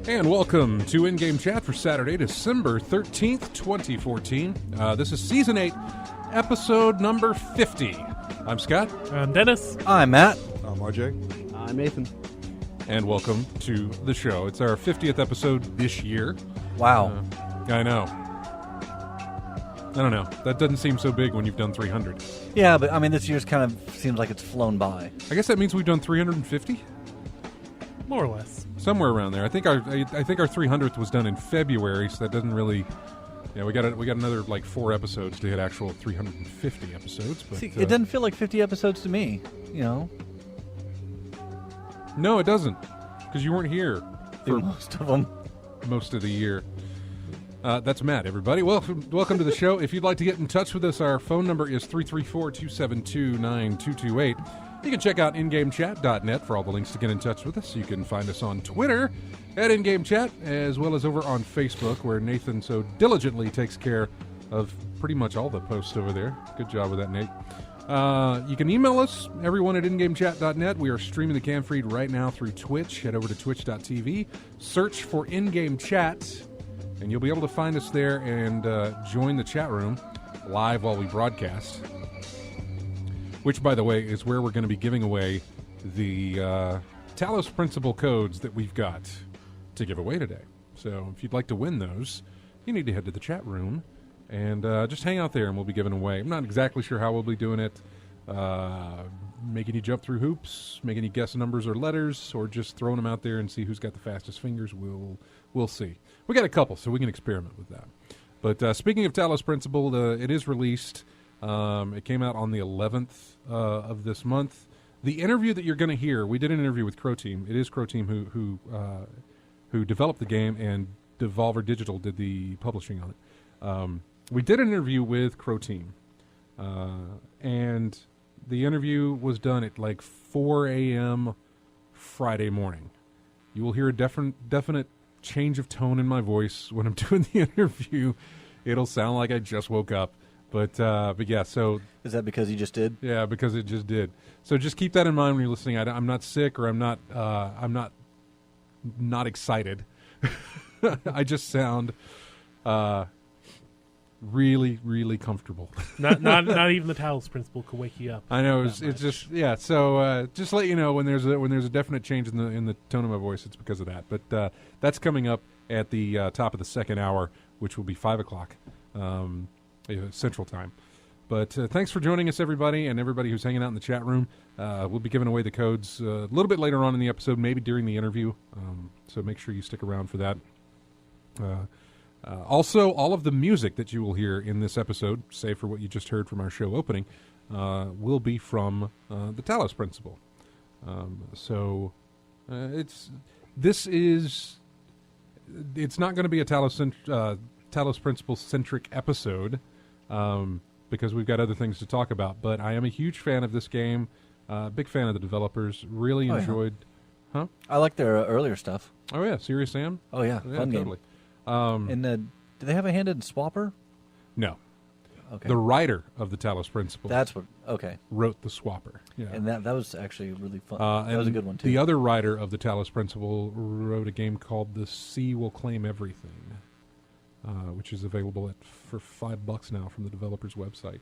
And welcome to In-Game Chat for Saturday, December 13th, 2014. This is Season 8, Episode number 50. I'm Scott. I'm Dennis. I'm Matt. I'm RJ. I'm Nathan. And welcome to the show. It's our 50th episode this year. Wow. I know. I don't know. That doesn't seem so big when you've done 300. Yeah, but I mean, this year's kind of seems like it's flown by. I guess that means we've done 350? More or less. Somewhere around there. I think our 300th was done in February, so that doesn't really... Yeah, we got another like 4 episodes to hit actual 350 episodes. But, See, it doesn't feel like 50 episodes to me, you know? No, it doesn't, because you weren't here for most of them. Most of the year. That's Matt, everybody. Welcome to the show. If you'd like to get in touch with us, our phone number is 334-272-9228. You can check out ingamechat.net for all the links to get in touch with us. You can find us on Twitter at InGameChat, as well as over on Facebook, where Nathan so diligently takes care of pretty much all the posts over there. Good job with that, Nate. You can email us, everyone at ingamechat.net. We are streaming the cam feed right now through Twitch. Head over to twitch.tv, search for In-Game Chat, and you'll be able to find us there and join the chat room live while we broadcast. Which, by the way, is where we're going to be giving away the Talos Principle codes that we've got to give away today. So if you'd like to win those, you need to head to the chat room and just hang out there, and we'll be giving away. I'm not exactly sure how we'll be doing it. Making you jump through hoops, making you guess numbers or letters, or just throwing them out there and see who's got the fastest fingers. We'll see. We got a couple, so we can experiment with that. But speaking of Talos Principle, it is released. It came out on the 11th of this month. The interview that you're going to hear, we did an interview with Croteam. It is Croteam who developed the game, and Devolver Digital did the publishing on it. We did an interview with Croteam, and the interview was done at like 4 a.m. Friday morning. You will hear a definite change of tone in my voice when I'm doing the interview. It'll sound like I just woke up. But yeah, so... Is that because you just did? Yeah, because it just did. So just keep that in mind when you're listening. I'm not sick, or I'm not excited. I just sound really, really comfortable. Not even the Talos Principle could wake you up. I know. It's just, yeah. So just let you know when there's a definite change in the tone of my voice, it's because of that. But that's coming up at the top of the second hour, which will be 5 o'clock. Central Time. But thanks for joining us, everybody, and everybody who's hanging out in the chat room. We'll be giving away the codes a little bit later on in the episode, maybe during the interview. So make sure you stick around for that. Also, all of the music that you will hear in this episode, save for what you just heard from our show opening, will be from the Talos Principle. It's not going to be a Talos Principle-centric episode, because we've got other things to talk about. But I am a huge fan of this game, big fan of the developers, really enjoyed... Yeah. Huh? I like their earlier stuff. Oh, yeah, Serious Sam? Oh, yeah, fun totally. Game. And do they have a hand in Swapper? No. Okay. The writer of the Talos Principle wrote the Swapper. Yeah. And that was actually really fun. That was a good one, too. The other writer of the Talos Principle wrote a game called The Sea Will Claim Everything, which is available for $5 now from the developer's website.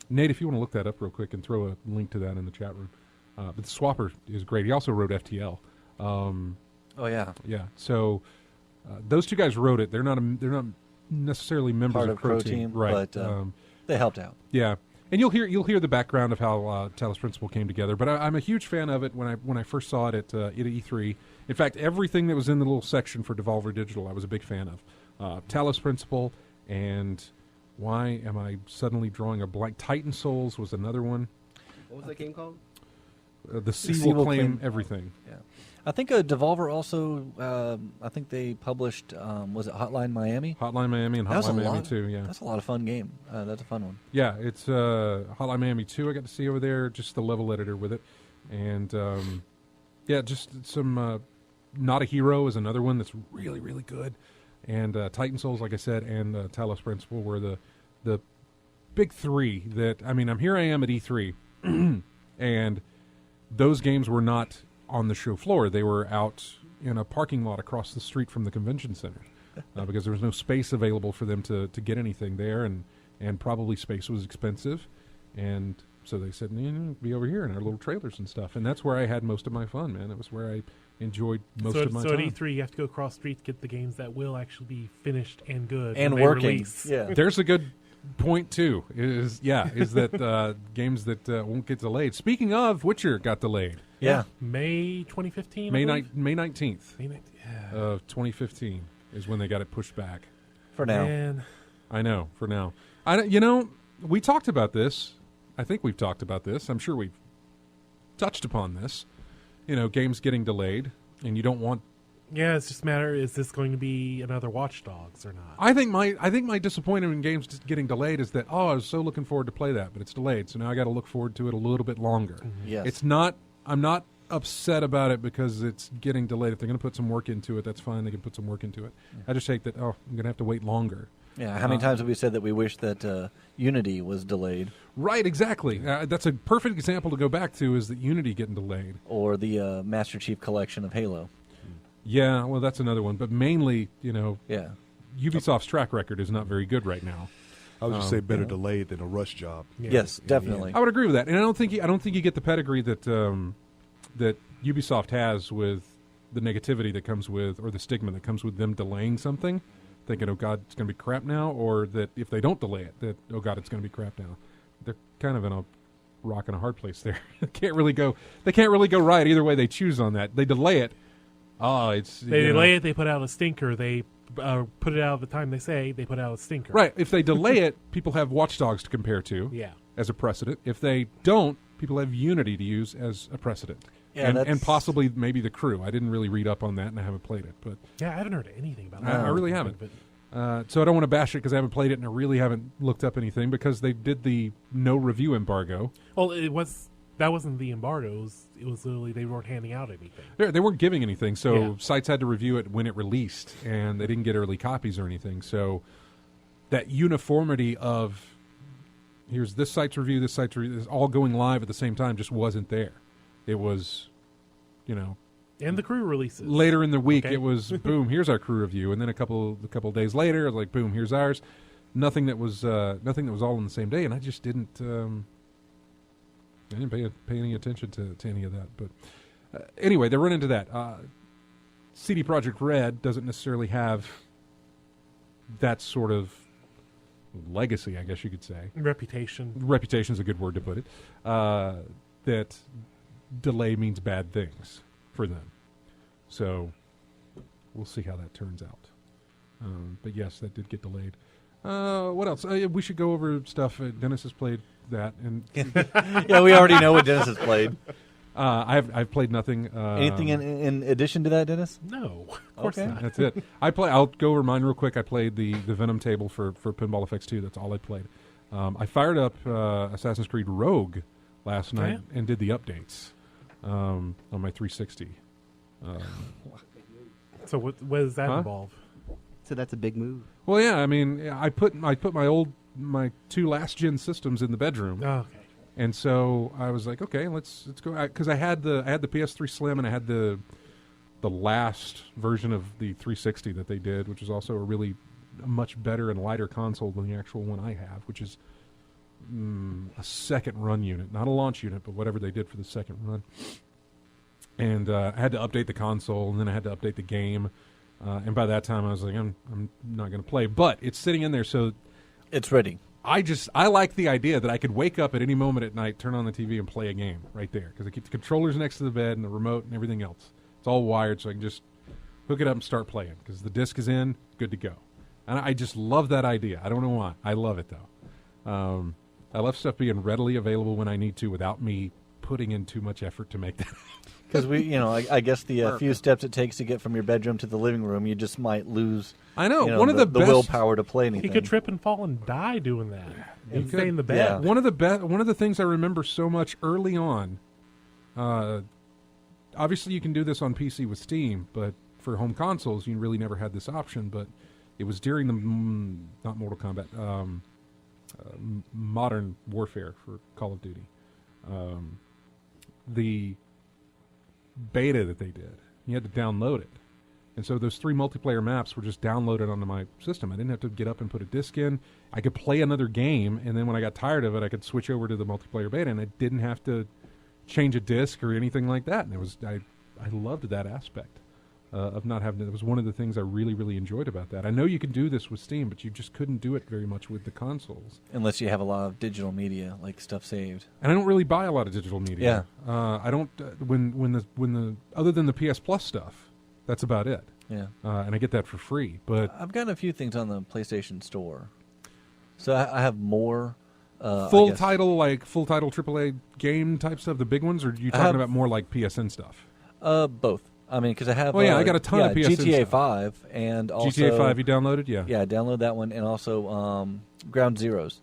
Nate, if you want to look that up real quick and throw a link to that in the chat room. But the Swapper is great. He also wrote FTL. Oh yeah, yeah. So those two guys wrote it. They're not necessarily members of Croteam, right? But they helped out. Yeah, and you'll hear the background of how Talos Principle came together. But I'm a huge fan of it. When I first saw it at E3, in fact, everything that was in the little section for Devolver Digital, I was a big fan of. Talos Principle, and why am I suddenly drawing a blank? Titan Souls was another one. What was that game called? The Sea Will Claim Everything. Yeah, I think Devolver also. I think they published. Was it Hotline Miami? Hotline Miami and Hotline Miami 2. Yeah, that's a lot of fun game. That's a fun one. Yeah, it's Hotline Miami 2. I got to see over there, just the level editor with it, and yeah, just some. Not a Hero is another one that's really, really good, and Titan Souls, like I said, and Talos Principle were the big three. That I am here. I am at E3, and those games were not on the show floor. They were out in a parking lot across the street from the convention center because there was no space available for them to get anything there, and probably space was expensive. And so they said, be over here in our little trailers and stuff. And that's where I had most of my fun, man. It was where I enjoyed most of my time. So at E3, you have to go across the street to get the games that will actually be finished and good. And when they working. release. Yeah. There's a good point, too, is that games that won't get delayed. Speaking of, Witcher got delayed. Yeah. May 2015? May I believe? 19th May 19th. Yeah. of 2015 is when they got it pushed back. For now. Man. I know, for now. We talked about this. I think we've talked about this. I'm sure we've touched upon this. Games getting delayed, and you don't want... Yeah, it's just a matter, is this going to be another Watch Dogs or not? I think my disappointment in games getting delayed is that, I was so looking forward to play that, but it's delayed, so now I got to look forward to it a little bit longer. Mm-hmm. Yes. I'm not upset about it because it's getting delayed. If they're going to put some work into it, that's fine. They can put some work into it. Yeah. I just hate that, I'm going to have to wait longer. Yeah, how many times have we said that we wish that Unity was delayed? Right, exactly. That's a perfect example to go back to, is that Unity getting delayed. Or the Master Chief Collection of Halo. Yeah, well, that's another one. But mainly, Yeah. Ubisoft's track record is not very good right now. I would just say better delayed than a rush job. Yeah. Yes, definitely. I would agree with that, and I don't think you get the pedigree that that Ubisoft has with the negativity that comes with, or the stigma that comes with them delaying something, thinking, oh God, it's going to be crap now, or that if they don't delay it, that, oh God, it's going to be crap now. They're kind of in a rock and a hard place there. They can't really go right either way they choose on that. They delay it. They delay it, they put out a stinker. They put it out at the time they say they put out a stinker. Right. If they delay it, people have Watch Dogs to compare to Yeah. as a precedent. If they don't, people have Unity to use as a precedent. Yeah, and possibly maybe the Crew. I didn't really read up on that, and I haven't played it. But Yeah, I haven't heard anything about I that. really haven't. So I don't want to bash it because I haven't played it, and I really haven't looked up anything because they did the no review embargo. Well, that wasn't the embargoes. It was literally they weren't handing out anything. They weren't giving anything, so Yeah. sites had to review it when it released, and they didn't get early copies or anything. So that uniformity of here's this site's review, this site's review, is all going live at the same time just wasn't there. It was, And the Crew releases. later in the week, Okay. it was boom, here's our Crew review, and then a couple of days later, it was like boom, here's ours. Nothing that was all on the same day, and I just didn't. I didn't pay any attention to any of that. But anyway, they run into that. CD Projekt Red doesn't necessarily have that sort of legacy, I guess you could say. Reputation. Reputation is a good word to put it. That delay means bad things for them. So we'll see how that turns out. But yes, that did get delayed. What else? We should go over stuff. Dennis has played that, and Yeah, we already know what Dennis has played. I've played nothing. Anything in addition to that, Dennis? No, of course Okay. not. That's it. I'll go over mine real quick. I played the Venom table for Pinball Effects 2. That's all I played. I fired up Assassin's Creed Rogue last night and did the updates on my 360. So what does that involve? So that's a big move. Well, yeah. I mean, I put my two last gen systems in the bedroom. Oh, okay. And so I was like, okay, let's go, because I had the PS3 Slim, and I had the last version of the 360 that they did, which is also a much better and lighter console than the actual one I have, which is a second run unit, not a launch unit, but whatever they did for the second run. And I had to update the console, and then I had to update the game. And by that time, I was like, I'm not going to play, but it's sitting in there, so It's ready. I like the idea that I could wake up at any moment at night, turn on the TV, and play a game right there, because I keep the controllers next to the bed and the remote and everything else. It's all wired, so I can just hook it up and start playing, because the disc is in, good to go. And I just love that idea. I don't know why. I love it, though. I love stuff being readily available when I need to without me putting in too much effort to make that. Because I guess the few steps it takes to get from your bedroom to the living room, you just might lose. I know. One One of the best willpower to play anything. He could trip and fall and die doing that. And could. stay in the bed. Yeah. One of the things I remember so much early on. Obviously, you can do this on PC with Steam, but for home consoles, you really never had this option. But it was during the not Mortal Kombat, Modern Warfare for Call of Duty. The beta that they did You had to download it. And so those 3 multiplayer maps were just downloaded onto my system. I didn't have to get up and put a disc in. I could play another game, and then when I got tired of it, I could switch over to the multiplayer beta, and I didn't have to change a disc or anything like that. And I loved that aspect of not having to. It was one of the things I really, really enjoyed about that. I know you can do this with Steam, but you just couldn't do it very much with the consoles. Unless you have a lot of digital media, like stuff saved. And I don't really buy a lot of digital media. Yeah. I don't, when the other than the PS Plus stuff, that's about it. Yeah. And I get that for free. But I've gotten a few things on the PlayStation Store. So I have more full title AAA game type stuff, the big ones, or are you talking about more like PSN stuff? Both. I mean, because I have. Oh yeah, I got a ton of PSN GTA stuff. 5 and also GTA 5 you downloaded, yeah. Yeah, I downloaded that one, and also Ground Zeroes.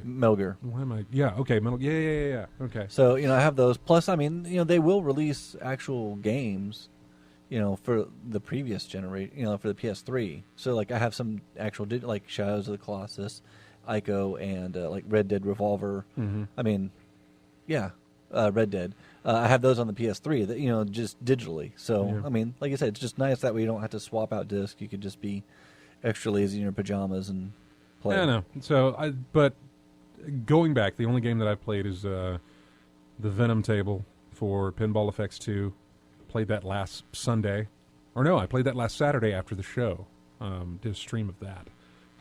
Metal Gear. Why am I? Yeah, okay, Metal. Yeah. Okay. So I have those. Plus, I mean, they will release actual games, for the previous generation, for the PS3. So like, I have some actual like Shadows of the Colossus, Ico, and like Red Dead Revolver. Mm-hmm. I mean, yeah, Red Dead. I have those on the PS3 that just digitally. So Yeah. I mean, like I said, it's just nice that way you don't have to swap out discs. You could just be extra lazy in your pajamas and play. Yeah, I know. So but going back, the only game that I've played is the Venom table for Pinball Effects 2. Played that last Sunday, or no, I played that last Saturday after the show. Did a stream of that,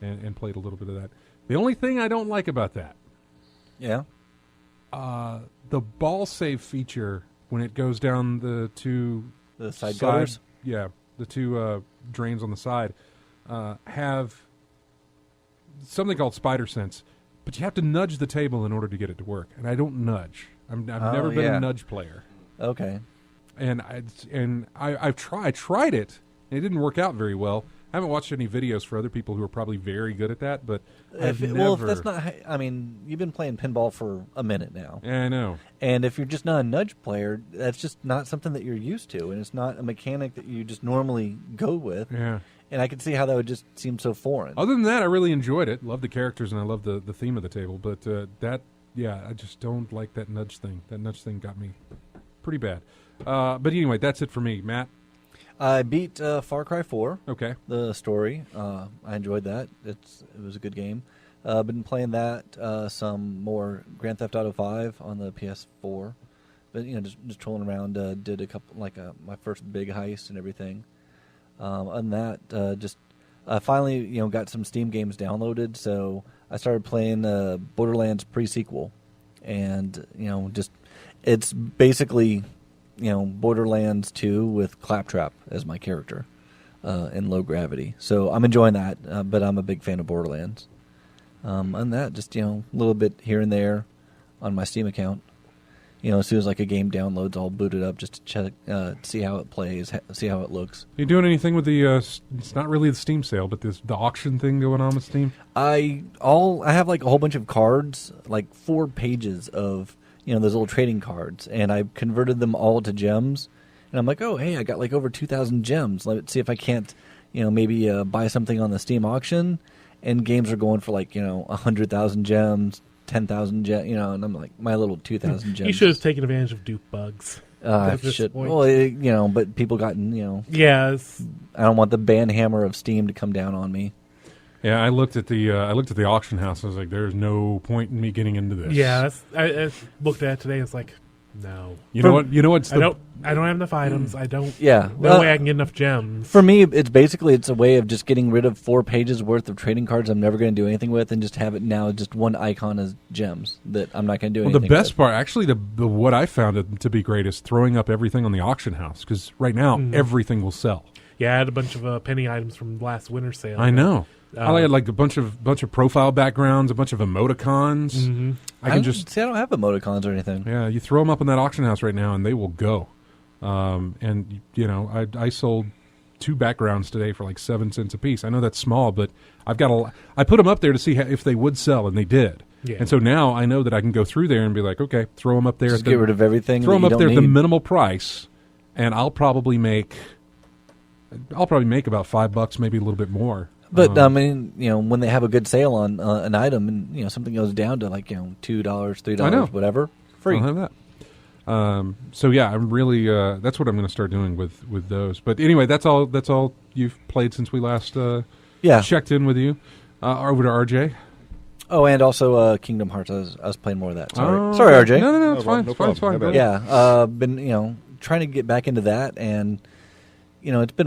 and played a little bit of that. The only thing I don't like about that, Yeah. the ball save feature when it goes down the two The side gutters? yeah, the two drains on the side have something called spider sense, but you have to nudge the table in order to get it to work, and I don't nudge. I've never been a nudge player. Okay. And I've tried it. And it didn't work out very well. I haven't watched any videos for other people who are probably very good at that, but If that's not, I mean, you've been playing pinball for a minute now. Yeah, I know. And if you're just not a nudge player, that's just not something that you're used to, and it's not a mechanic that you just normally go with. Yeah. And I can see how that would just seem so foreign. Other than that, I really enjoyed it. Love the characters, and I love the theme of the table. But I just don't like that nudge thing. That nudge thing got me pretty bad. But anyway, that's it for me. Matt? I beat Far Cry 4. Okay. The story. I enjoyed that. It was a good game. Been playing that, some more Grand Theft Auto 5 on the PS4. But, just trolling around. Did a couple, my first big heist and everything. Other than that, just finally, got some Steam games downloaded. So I started playing Borderlands pre-sequel. And, it's basically... Borderlands 2 with Claptrap as my character in Low Gravity. So I'm enjoying that, but I'm a big fan of Borderlands. And that, just, a little bit here and there on my Steam account. As soon as a game downloads, I'll boot it up just to check, see how it plays, see how it looks. Are you doing anything with the, it's not really the Steam sale, but the auction thing going on with Steam? I have a whole bunch of cards, 4 pages of those little trading cards, and I converted them all to gems. And I'm like, oh, hey, I got over 2,000 gems. Let's see if I can't, maybe buy something on the Steam auction. And games are going for 100,000 gems, 10,000 gems, and I'm like, my little 2,000 gems. You should have taken advantage of dupe bugs. I should. Well, but people got, Yeah. I don't want the banhammer of Steam to come down on me. Yeah, I looked at the auction house. I was like, "There's no point in me getting into this." Yeah, I looked at it today. It's like, no. You know what? I don't have enough items. I don't. Yeah, no way I can get enough gems. For me, it's a way of just getting rid of 4 pages worth of trading cards I'm never going to do anything with, and just have it now just one icon as gems that I'm not going to do anything with. The best part, actually, the what I found it to be great is throwing up everything on the auction house, because right now everything will sell. Yeah, I had a bunch of penny items from last winter sale. I know. I had a bunch of profile backgrounds, a bunch of emoticons. Mm-hmm. I don't have emoticons or anything. Yeah, you throw them up in that auction house right now, and they will go. And I sold 2 backgrounds today for 7 cents a piece. I know that's small, but I put them up there to see if they would sell, and they did. Yeah. And so now I know that I can go through there and be like, okay, throw them up there. Just get rid of everything. Throw them up there at the minimal price, and I'll probably make about $5, maybe a little bit more. But I mean, when they have a good sale on an item, and something goes down to $2, $3, whatever, free. I'll have that. So yeah, I'm really that's what I'm going to start doing with those. But anyway, that's all you've played since we last checked in with you. Over to RJ. Oh, and also Kingdom Hearts. I was playing more of that. Sorry, RJ. No, it's fine. It's fine. Yeah, been trying to get back into that, and it's been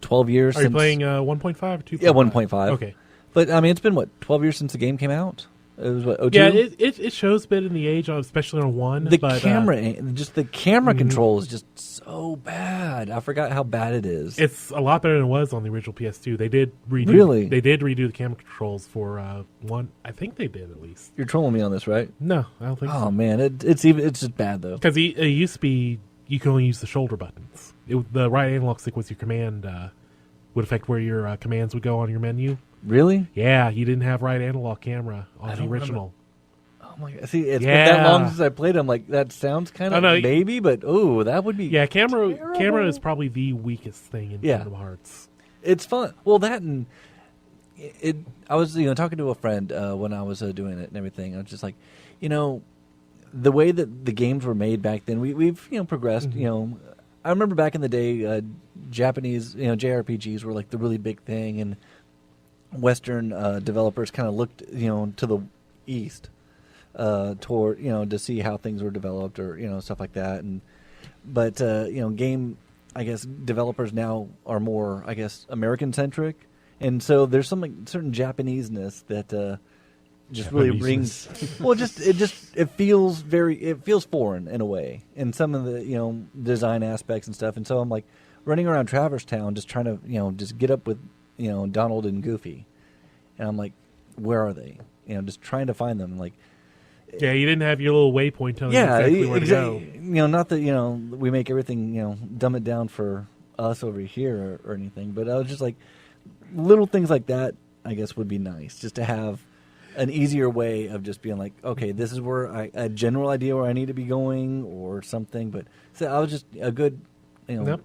12 years. Are you playing 1.5 or 2.5? Yeah, 1.5. Okay, but I mean, it's been 12 years since the game came out. It was 02? Yeah, it shows a bit in the age, especially on 1. The camera control is just so bad. I forgot how bad it is. It's a lot better than it was on the original PS2. They did redo. Really? They did redo the camera controls for 1. I think they did, at least. You're trolling me on this, right? No, I don't think so. Oh man, it's just bad though. Because it used to be you could only use the shoulder buttons. The right analog stick was your command would affect where your commands would go on your menu. Really? Yeah, you didn't have right analog camera on the original. Oh my god! See, it's been that long since I played. I'm like, that sounds kind of maybe, but that would be camera is probably the weakest thing in Kingdom Hearts. It's fun. Well, that and it. I was talking to a friend when I was doing it and everything. I was just like, the way that the games were made back then. We've progressed. Mm-hmm. I remember back in the day, Japanese JRPGs were like the really big thing, and Western developers kind of looked to the east toward to see how things were developed or stuff like that. But game developers now are more American centric, and so there's some certain Japaneseness that just really brings it feels foreign in a way in some of the design aspects and stuff. And so I'm like running around Traverse Town just trying to just get up with Donald and Goofy, and I'm like, where are they? Just trying to find them. Like, yeah, you didn't have your little waypoint telling you exactly where to go. Not that we make everything dumb it down for us over here or anything, but I was just like, little things like that. I guess would be nice just to have an easier way of just being like, okay, this is where a general idea where I need to be going or something. But so I was just a good.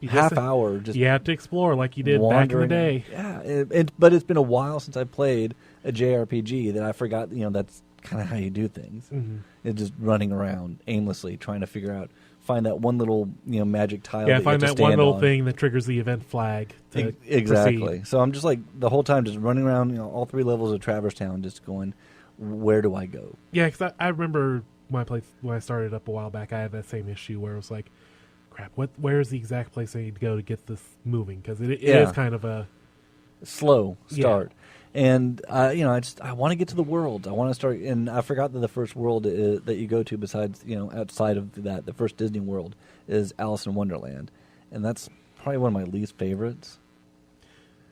Half hour. Just you have to explore like you did back in the day. Yeah, but it's been a while since I played a JRPG that I forgot. That's kind of how you do things. Mm-hmm. It's just running around aimlessly trying to find that one little magic tile. Yeah, find that one little thing that triggers the event flag. Exactly. Proceed. So I'm just like the whole time just running around. All 3 levels of Traverse Town, just going, where do I go? Yeah, because I remember when I started up a while back, I had that same issue where it was like, crap, where's the exact place I need to go to get this moving? Because it is kind of a slow start. And I want to get to the world. I want to start, and I forgot that the first world that you go to, besides outside of that, the first Disney World is Alice in Wonderland, and that's probably one of my least favorites.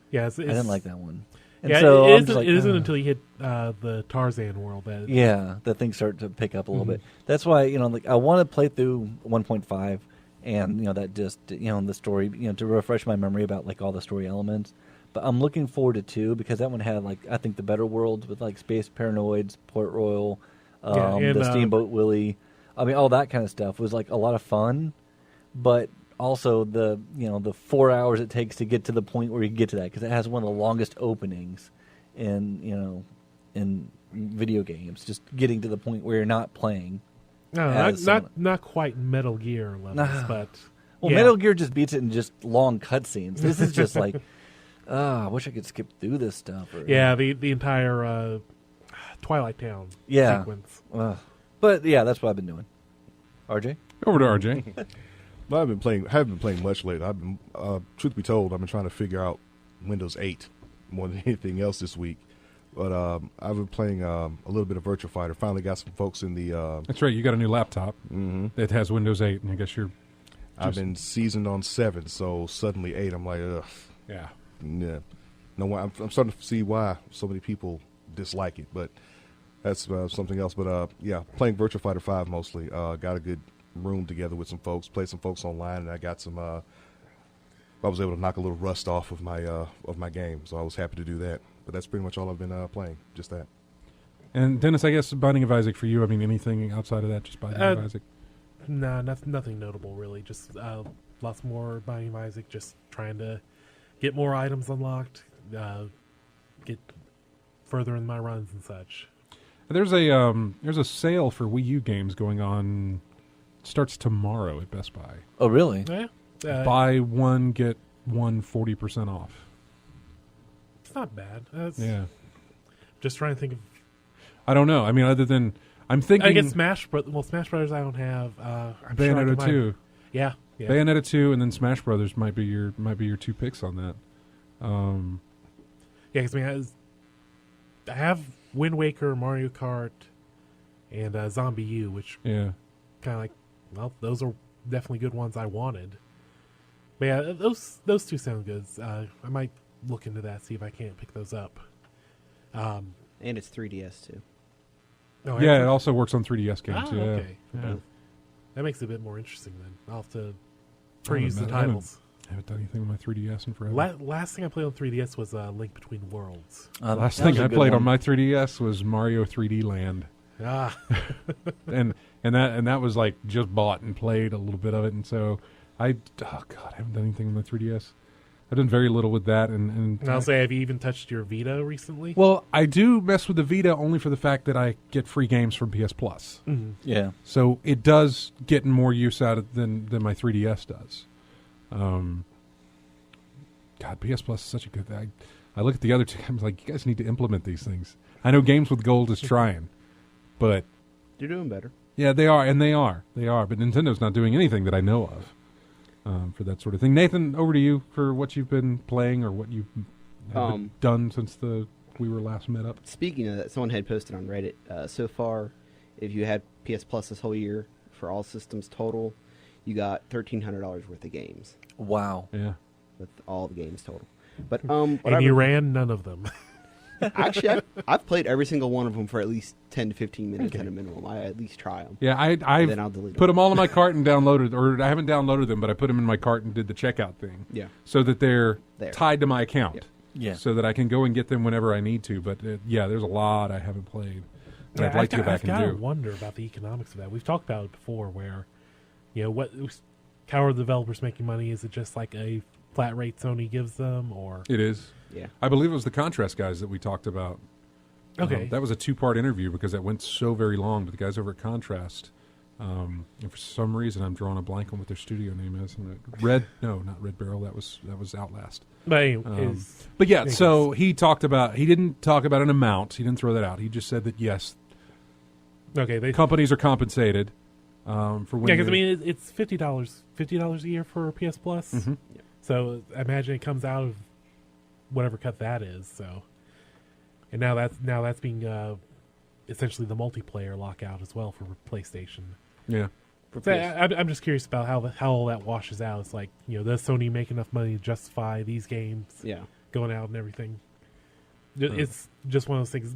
Yeah, I didn't like that one. And yeah, so it isn't until you hit the Tarzan world that things start to pick up a little bit. That's why I want to play through 1.5. And that just the story to refresh my memory about all the story elements, but I'm looking forward to 2 because that one had I think the better worlds with Space Paranoids, Port Royal, the Steamboat Willie. I mean all that kind of stuff was a lot of fun, but also the the 4 hours it takes to get to the point where you get to that because it has one of the longest openings in in video games. Just getting to the point where you're not playing. No, not quite Metal Gear levels, but Metal Gear just beats it in just long cutscenes. This is just I wish I could skip through this stuff. The entire Twilight Town sequence. But that's what I've been doing. RJ, over to RJ. Well, haven't been playing much lately. I've been, truth be told, I've been trying to figure out Windows 8 more than anything else this week. But I've been playing a little bit of Virtua Fighter. Finally got some folks in the... That's right. You got a new laptop that has Windows 8, and I guess you're... I've been seasoned on 7, so suddenly 8, I'm like, ugh. Yeah. No, I'm starting to see why so many people dislike it, but that's something else. But, playing Virtua Fighter 5 mostly. Got a good room together with some folks, played some folks online, and I got some... I was able to knock a little rust off of my game, so I was happy to do that. But that's pretty much all I've been playing, just that. And Dennis, I guess Binding of Isaac for you, I mean, anything outside of that, just Binding of Isaac? No, nothing notable, really. Just lots more Binding of Isaac, just trying to get more items unlocked, get further in my runs and such. There's a sale for Wii U games going on starts tomorrow at Best Buy. Oh, really? Yeah. Buy one, get one 40% off. It's not bad. Yeah. Just trying to think of. I don't know. I mean, other than I'm thinking I guess Smash Brothers I don't have. I'm sure I Bayonetta can find- 2. Yeah. Bayonetta 2 and then Smash Brothers might be your two picks on that. Yeah, because I have Wind Waker, Mario Kart, and Zombie U, which Yeah. kind of like, well, those are definitely good ones I wanted. But yeah, those two sound good. I might look into that, see if I can't pick those up. And it's 3DS too. Oh, Yeah, it actually- also works on 3DS games. Ah, yeah. okay. Yeah. That makes it a bit more interesting then. I'll have to I haven't peruse the met- I haven't- titles. I haven't done anything with my 3DS in forever. Last thing I played on 3DS was Link Between Worlds. Last that was thing a I good played one. on my 3DS was Mario 3D Land. Ah, and that was like just bought and played a little bit of it, and so I haven't done anything with my 3DS. I've done very little with that, and and I'll say, have you even touched your Vita recently? well, I do mess with the Vita only for the fact that I get free games from PS Plus, Yeah. so it does get more use out of than my 3DS does. God, PS Plus is such a good thing. I look at the other two. I'm like, you guys need to implement these things. I know Games with Gold is trying, but You're doing better. yeah, they are. But Nintendo's not doing anything that I know of for that sort of thing. Nathan, over to you for what you've been playing or what you've done since we were last met up. Speaking of that, someone had posted on Reddit, so far, if you had PS Plus this whole year for all systems total, you got $1,300 worth of games Wow. Yeah. with all the games total. But and you ran none of them. actually, I've played every single one of them for at least 10 to 15 minutes at a minimum. I at least try them. Yeah, Then I've I'll delete put them all in my cart and downloaded, or I haven't downloaded them, but I put them in my cart and did the checkout thing. Yeah. So that they're There. tied to my account. Yeah. So that I can go and get them whenever I need to. But yeah, there's a lot I haven't played that I'd like to go back I've and got to do. wonder about the economics of that. We've talked about it before, where how are the developers making money? Is it just like a flat rate Sony gives them, or It is. Yeah. I believe it was the Contrast guys that we talked about. okay? That was a 2-part interview because that went so very long. But the guys over at Contrast, and for some reason I'm drawing a blank on what their studio name is. And not Red Barrel. That was Outlast. But anyway, But yeah, so he didn't talk about an amount. He didn't throw that out. He just said that yes, okay, companies are compensated for when. yeah, because I they- mean it's $50 a year for PS Plus. Mm-hmm. So I imagine it comes out of whatever cut that is. So, and now that's being essentially the multiplayer lockout as well for PlayStation. yeah. So I'm just curious about how all that washes out. It's like, does Sony make enough money to justify these games Yeah. going out and everything? It's just one of those things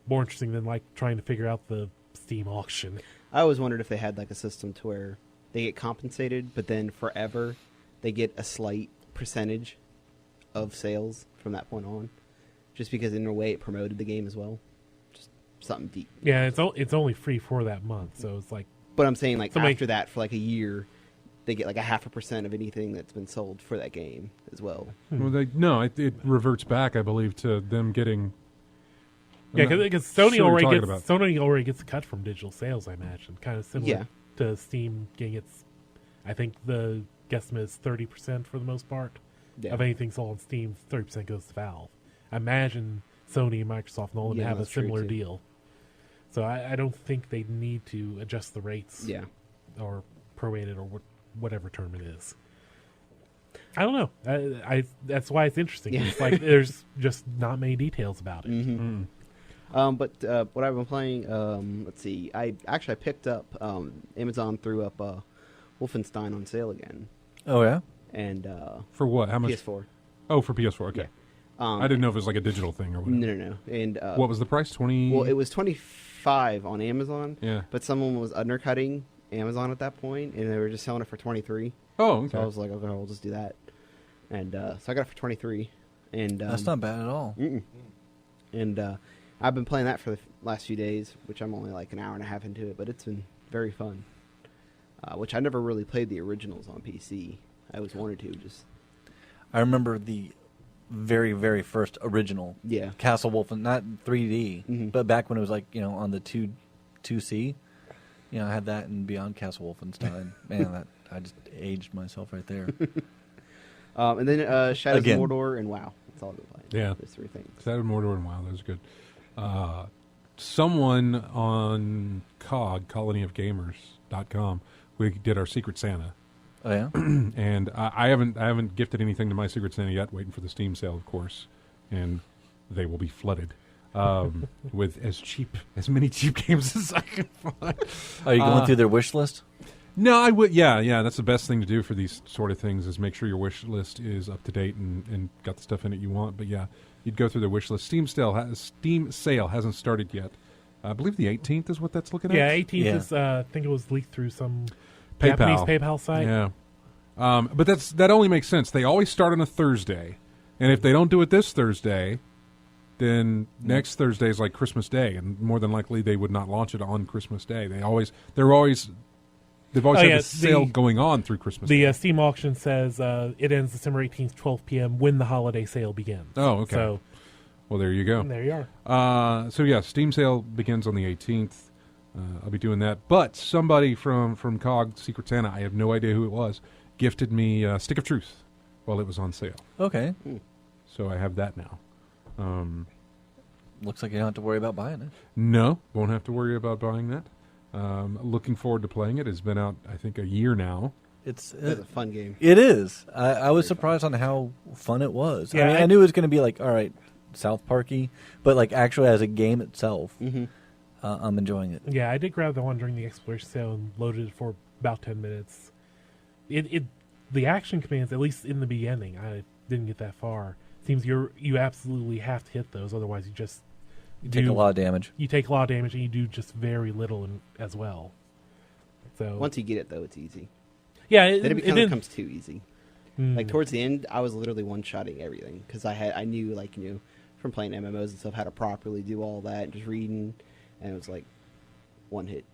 more interesting than like trying to figure out the Steam auction. I always wondered if they had like a system to where they get compensated, but then forever they get a slight percentage of sales from that point on, just because in a way it promoted the game as well. Just something deep. Yeah, it's only free for that month, so it's like, But I'm saying like Somebody- after that for like a year, they get like a 0.5% of anything that's been sold for that game as well. Well, it reverts back, I believe, to them getting. yeah, I'm not because sure Sony what you're already talking gets Sony already gets a cut from digital sales. I imagine, kind of similar Yeah. to Steam getting its. I think the guesstimate is 30% for the most part Yeah. of anything sold on Steam. 30% goes to Valve. I imagine Sony and Microsoft and all of them Yeah, have a that's true, similar too. deal. So I don't think they need to adjust the rates. Yeah. Or prorated or whatever term it is. I don't know. I that's why it's interesting. Yeah. It's like there's just not many details about it. Mm-hmm. But what I've been playing, let's see. I picked up Amazon threw up Wolfenstein on sale again, Oh yeah. and For what? How much? PS4. Oh, for PS4. Okay. I didn't know if it was like a digital thing or whatever. No. And What was the price? 20. well, it was $25 on Amazon. Yeah. But someone was undercutting Amazon at that point, and they were just selling it for $23. Oh, okay. So I was like, okay, we'll just do that. And so I got it for $23. And That's not bad at all. Mm-mm. And I've been playing that for the last few days, which I'm only like an hour and a half into it, but it's been very fun. Which I never really played the originals on PC. I always wanted to. Just I remember the very, very first original yeah. Castle Wolf, not 3D, Mhm. but back when it was like on the 2C. I had that in Beyond Castle Wolfenstein. Man, I just aged myself right there. And then Shadows Again. of Mordor and WoW. That's all I've been playing. Yeah. Those 3 things. Shadow of Mordor and WoW, those are good. Someone on COG, colonyofgamers.com, we did our Secret Santa. Oh yeah. And I haven't gifted anything to my Secret Santa yet, waiting for the Steam sale, of course. And they will be flooded with as many cheap games as I can find. Are you going through their wish list? No, I would. Yeah. That's the best thing to do for these sort of things is make sure your wish list is up to date and got the stuff in it you want. But yeah, you'd go through the wish list. Steam sale hasn't started yet. I believe the 18th is what that's looking at. Yeah, 18th Yeah. is. I think it was leaked through some PayPal. Japanese PayPal site. Yeah. But that only makes sense. They always start on a Thursday, and if they don't do it this Thursday, then next Thursday is like Christmas Day, and more than likely they would not launch it on Christmas Day. They've always had this sale going on through Christmas Day. The Steam auction says it ends December 18th, 12 p.m. when the holiday sale begins. Oh, okay. So Well, there you go. there you are. So yeah, Steam sale begins on the 18th. I'll be doing that. But somebody from COG Secret Santa, I have no idea who it was, gifted me Stick of Truth while it was on sale. Okay. So I have that now. Looks like you don't have to worry about buying it. No, won't have to worry about buying that. Looking forward to playing it. It's been out, I think, a year now. It's It's a fun game. It is. I was surprised on how fun it was. Yeah, I knew it was going to be like, all right, South Parky, but like actually as a game itself, I'm enjoying it. Yeah, I did grab the one during the exploration sale and loaded it for about 10 minutes. The action commands, at least in the beginning, I didn't get that far. Seems you absolutely have to hit those, otherwise you Take a lot of damage. You take a lot of damage, and you do just very little as well. So Once you get it, though, it's easy. yeah, Then it didn't- becomes too easy. Like towards the end, I was literally one-shotting everything because I knew from playing MMOs and stuff how to properly do all that and just reading, and it was like one hit,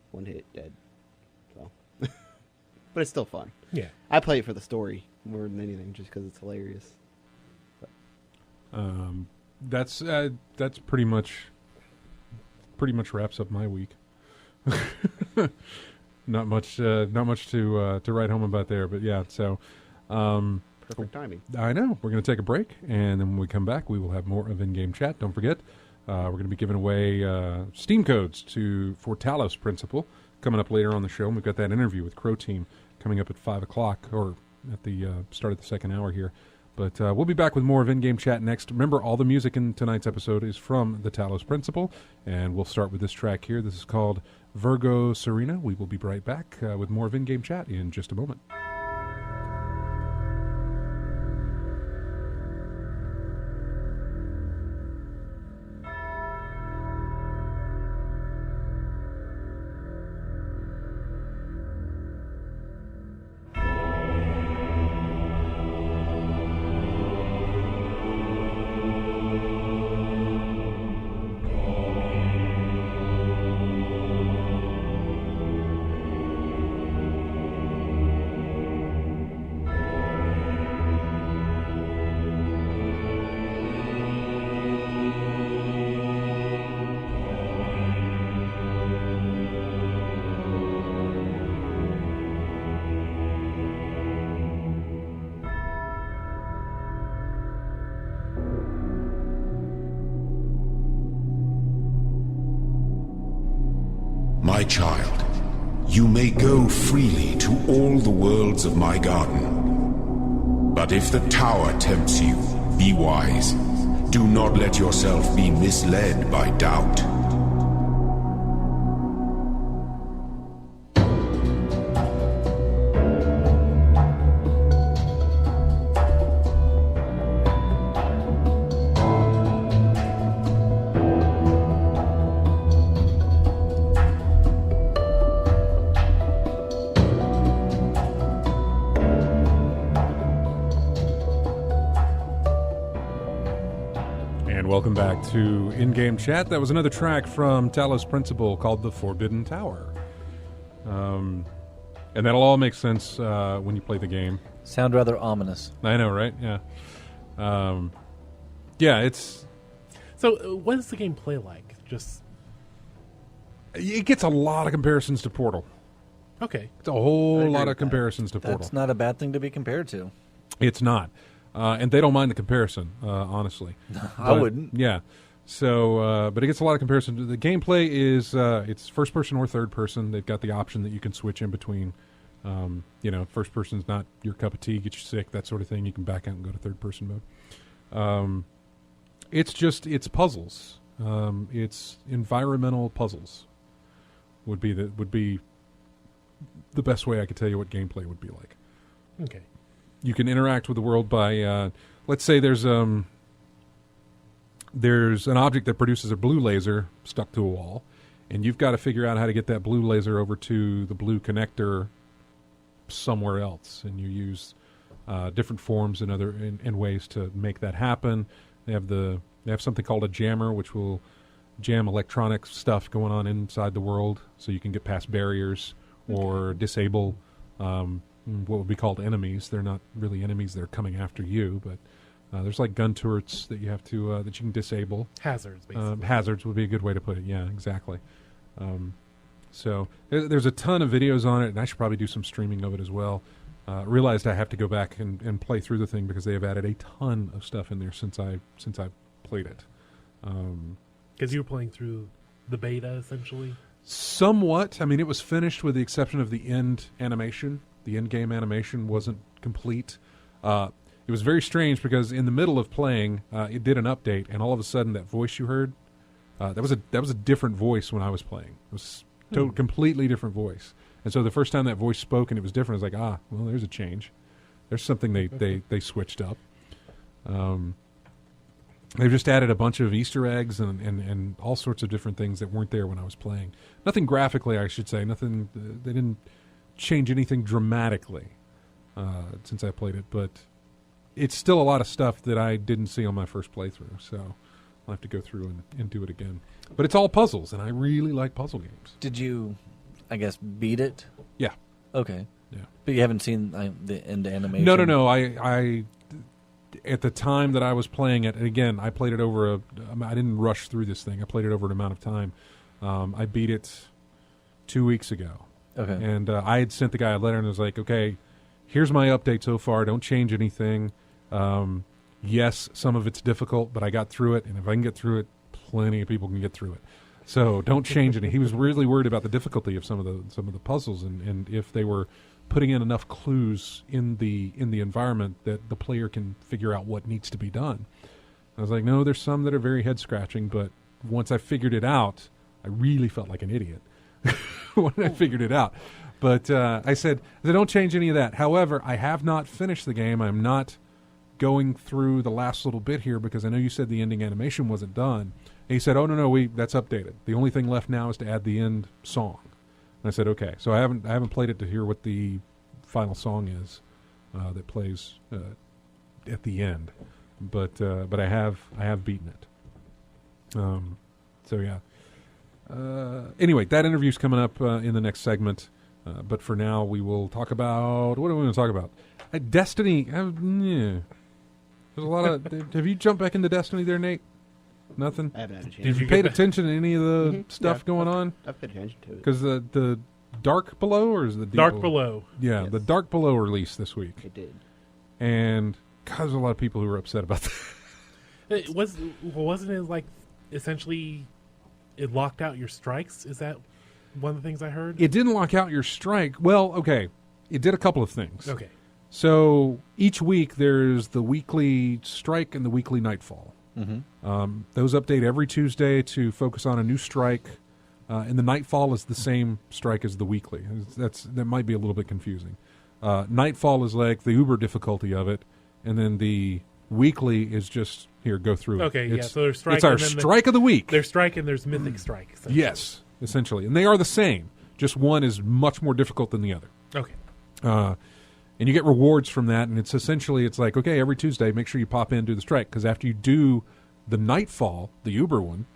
dead. So, but it's still fun. Yeah. I play it for the story more than anything, just because it's hilarious. That's pretty much wraps up my week. Not much to write home about there, but yeah. So, Perfect timing. I know we're going to take a break, and then when we come back, we will have more of in-game chat. Don't forget, we're going to be giving away Steam codes for Talos Principle coming up later on the show. And we've got that interview with Croteam coming up at 5 o'clock or at the start of the second hour here. But we'll be back with more of in-game chat next. Remember, all the music in tonight's episode is from the Talos Principle, and we'll start with this track here. This is called Virgo Serena. We will be right back with more of in-game chat in just a moment. My child, you may go freely to all the worlds of my garden. But if the tower tempts you, be wise. Do not let yourself be misled by doubt. Welcome back to In-Game Chat. That was another track from Talos Principle called The Forbidden Tower. And that'll all make sense when you play the game. Sound rather ominous. I know, right? Yeah. Yeah, it's... So, what does the game play like? Just It gets a lot of comparisons to Portal. Okay. It's a whole agree lot with of that. comparisons to Portal. That's not a bad thing to be compared to. It's not. And they don't mind the comparison, honestly. I wouldn't. Yeah. So, but it gets a lot of comparison. The gameplay is it's first person or third person. They've got the option that you can switch in between. First person's not your cup of tea, get you sick, that sort of thing. You can back out and go to third person mode. It's puzzles. It's environmental puzzles. Would be the best way I could tell you what gameplay would be like. Okay. You can interact with the world by, let's say there's an object that produces a blue laser stuck to a wall, and you've got to figure out how to get that blue laser over to the blue connector somewhere else, and you use different forms and ways to make that happen. They have something called a jammer, which will jam electronic stuff going on inside the world, so you can get past barriers or disable what would be called enemies. They're not really enemies; they're coming after you. But there's like gun turrets that you have to that you can disable. Hazards, basically. Hazards would be a good way to put it. Yeah, exactly. So there's a ton of videos on it, and I should probably do some streaming of it as well. Realized I have to go back and play through the thing because they have added a ton of stuff in there since I played it. Because you were playing through the beta, essentially? Somewhat. I mean, it was finished with the exception of the end animation. The end-game animation wasn't complete. It was very strange because in the middle of playing, it did an update, and all of a sudden that voice you heard, that was a different voice when I was playing. It was completely different voice. And so the first time that voice spoke and it was different, I was like, well, there's a change. There's something they switched up. They've just added a bunch of Easter eggs and all sorts of different things that weren't there when I was playing. Nothing graphically, I should say. Nothing. They didn't change anything dramatically since I played it, but it's still a lot of stuff that I didn't see on my first playthrough. So I'll have to go through and do it again. But it's all puzzles, and I really like puzzle games. Did you, I guess, beat it? Yeah. Okay. Yeah. But you haven't seen the end animation? No. I at the time that I was playing it, and again, I played it over I didn't rush through this thing. I played it over an amount of time. I beat it 2 weeks ago. Okay. And I had sent the guy a letter and was like, okay, here's my update so far. Don't change anything. Yes, some of it's difficult, but I got through it. And if I can get through it, plenty of people can get through it. So don't change anything. He was really worried about the difficulty of some of the puzzles and if they were putting in enough clues in the environment that the player can figure out what needs to be done. I was like, no, there's some that are very head scratching, but once I figured it out, I really felt like an idiot when I figured it out. But I said, don't change any of that. However, I have not finished the game. I'm not going through the last little bit here because I know you said the ending animation wasn't done. And he said, oh, no, that's updated. The only thing left now is to add the end song. And I said, okay. So I haven't played it to hear what the final song is that plays at the end. But I have beaten it. So yeah. Anyway, that interview's coming up in the next segment. But for now, we will talk about what are we going to talk about? Destiny. There's a lot of. Have you jumped back into Destiny there, Nate? Nothing. I haven't had a chance. Did you paid attention to any of the stuff going on? I've paid attention to it. Because the Dark Below or is the Dark Below? Yeah, Yes. the Dark Below released this week, It did. and God, there's a lot of people who were upset about that. Wasn't it like essentially it locked out your strikes? Is that one of the things I heard? It didn't lock out your strike. Well, okay, it did a couple of things. Okay. So each week there's the weekly strike and the weekly nightfall. Mm-hmm. Those update every Tuesday to focus on a new strike, and the nightfall is the same strike as the weekly. That might be a little bit confusing. Nightfall is like the uber difficulty of it, and then the weekly is just here, go through it. Okay, so there's strike. It's our and then strike of the week. There's strike and there's mythic strike. essentially. Yes, essentially, and they are the same. Just one is much more difficult than the other. Okay. And you get rewards from that, and it's like, okay, every Tuesday, make sure you pop in and do the strike, because after you do the Nightfall, the Uber one,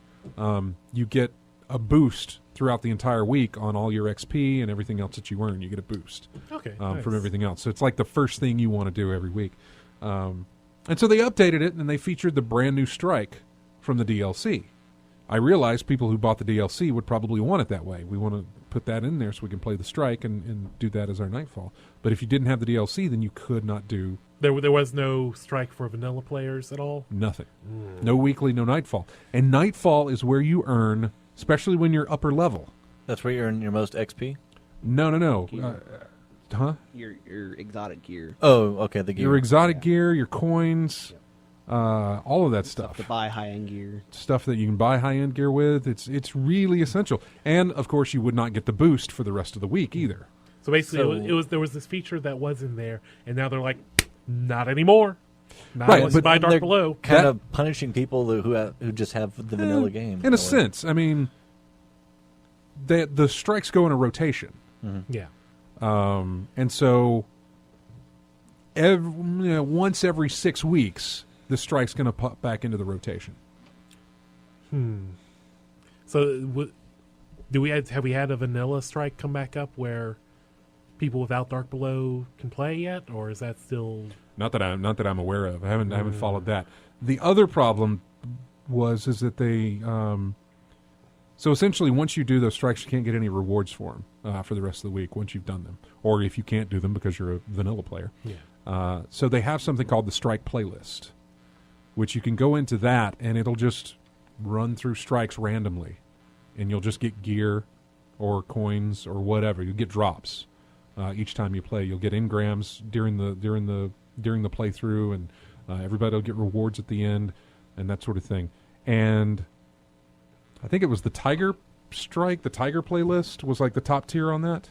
you get a boost throughout the entire week on all your XP and everything else that you earn. You get a boost Okay. from everything else. So it's like the first thing you want to do every week. And so they updated it, and they featured the brand new strike from the DLC. I realized people who bought the DLC would probably want it that way. We want to put that in there so we can play the strike and do that as our Nightfall. But if you didn't have the DLC, then you could not do There was no strike for vanilla players at all? nothing. No weekly, no Nightfall. And Nightfall is where you earn, especially when you're upper level. That's where you earn your most XP? No. Gear. Huh? Your exotic gear. Oh, okay, the gear. Your exotic gear, your coins, all of that stuff. To buy high-end gear. Stuff that you can buy high-end gear with. It's really essential. And, of course, you would not get the boost for the rest of the week either. So basically, there was this feature that was in there, and now they're like, not anymore. Not Right, unless you but buy Dark they're Below. kind That- of punishing people who just have the vanilla game. In a sense. I mean, the strikes go in a rotation. Yeah. And so once every 6 weeks, the strike's going to pop back into the rotation. So have we had a vanilla strike come back up where people without Dark Below can play yet, or is that still? Not that I'm aware of. I haven't followed that. The other problem is that they so essentially once you do those strikes, you can't get any rewards for them for the rest of the week once you've done them, or if you can't do them because you're a vanilla player. Yeah. So they have something called the strike playlist, which you can go into that and it'll just run through strikes randomly, and you'll just get gear or coins or whatever. You'll get drops each time you play. You'll get engrams during the playthrough, and everybody will get rewards at the end and that sort of thing. And I think it was the Tiger Strike, the Tiger playlist was like the top tier on that.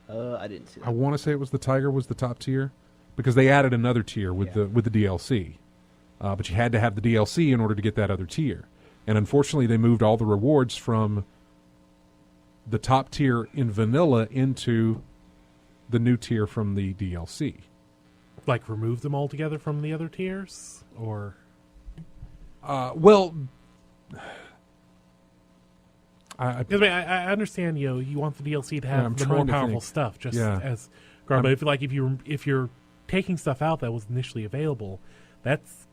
I didn't see that. I want to say it was the Tiger was the top tier because they added another tier with the DLC. But you had to have the DLC in order to get that other tier. And unfortunately, they moved all the rewards from the top tier in vanilla into the new tier from the DLC. Like remove them altogether from the other tiers, or? Well, I I understand. You want the DLC to have I'm the more trying to powerful think. stuff, just Yeah. as. But if you're taking stuff out that was initially available, that's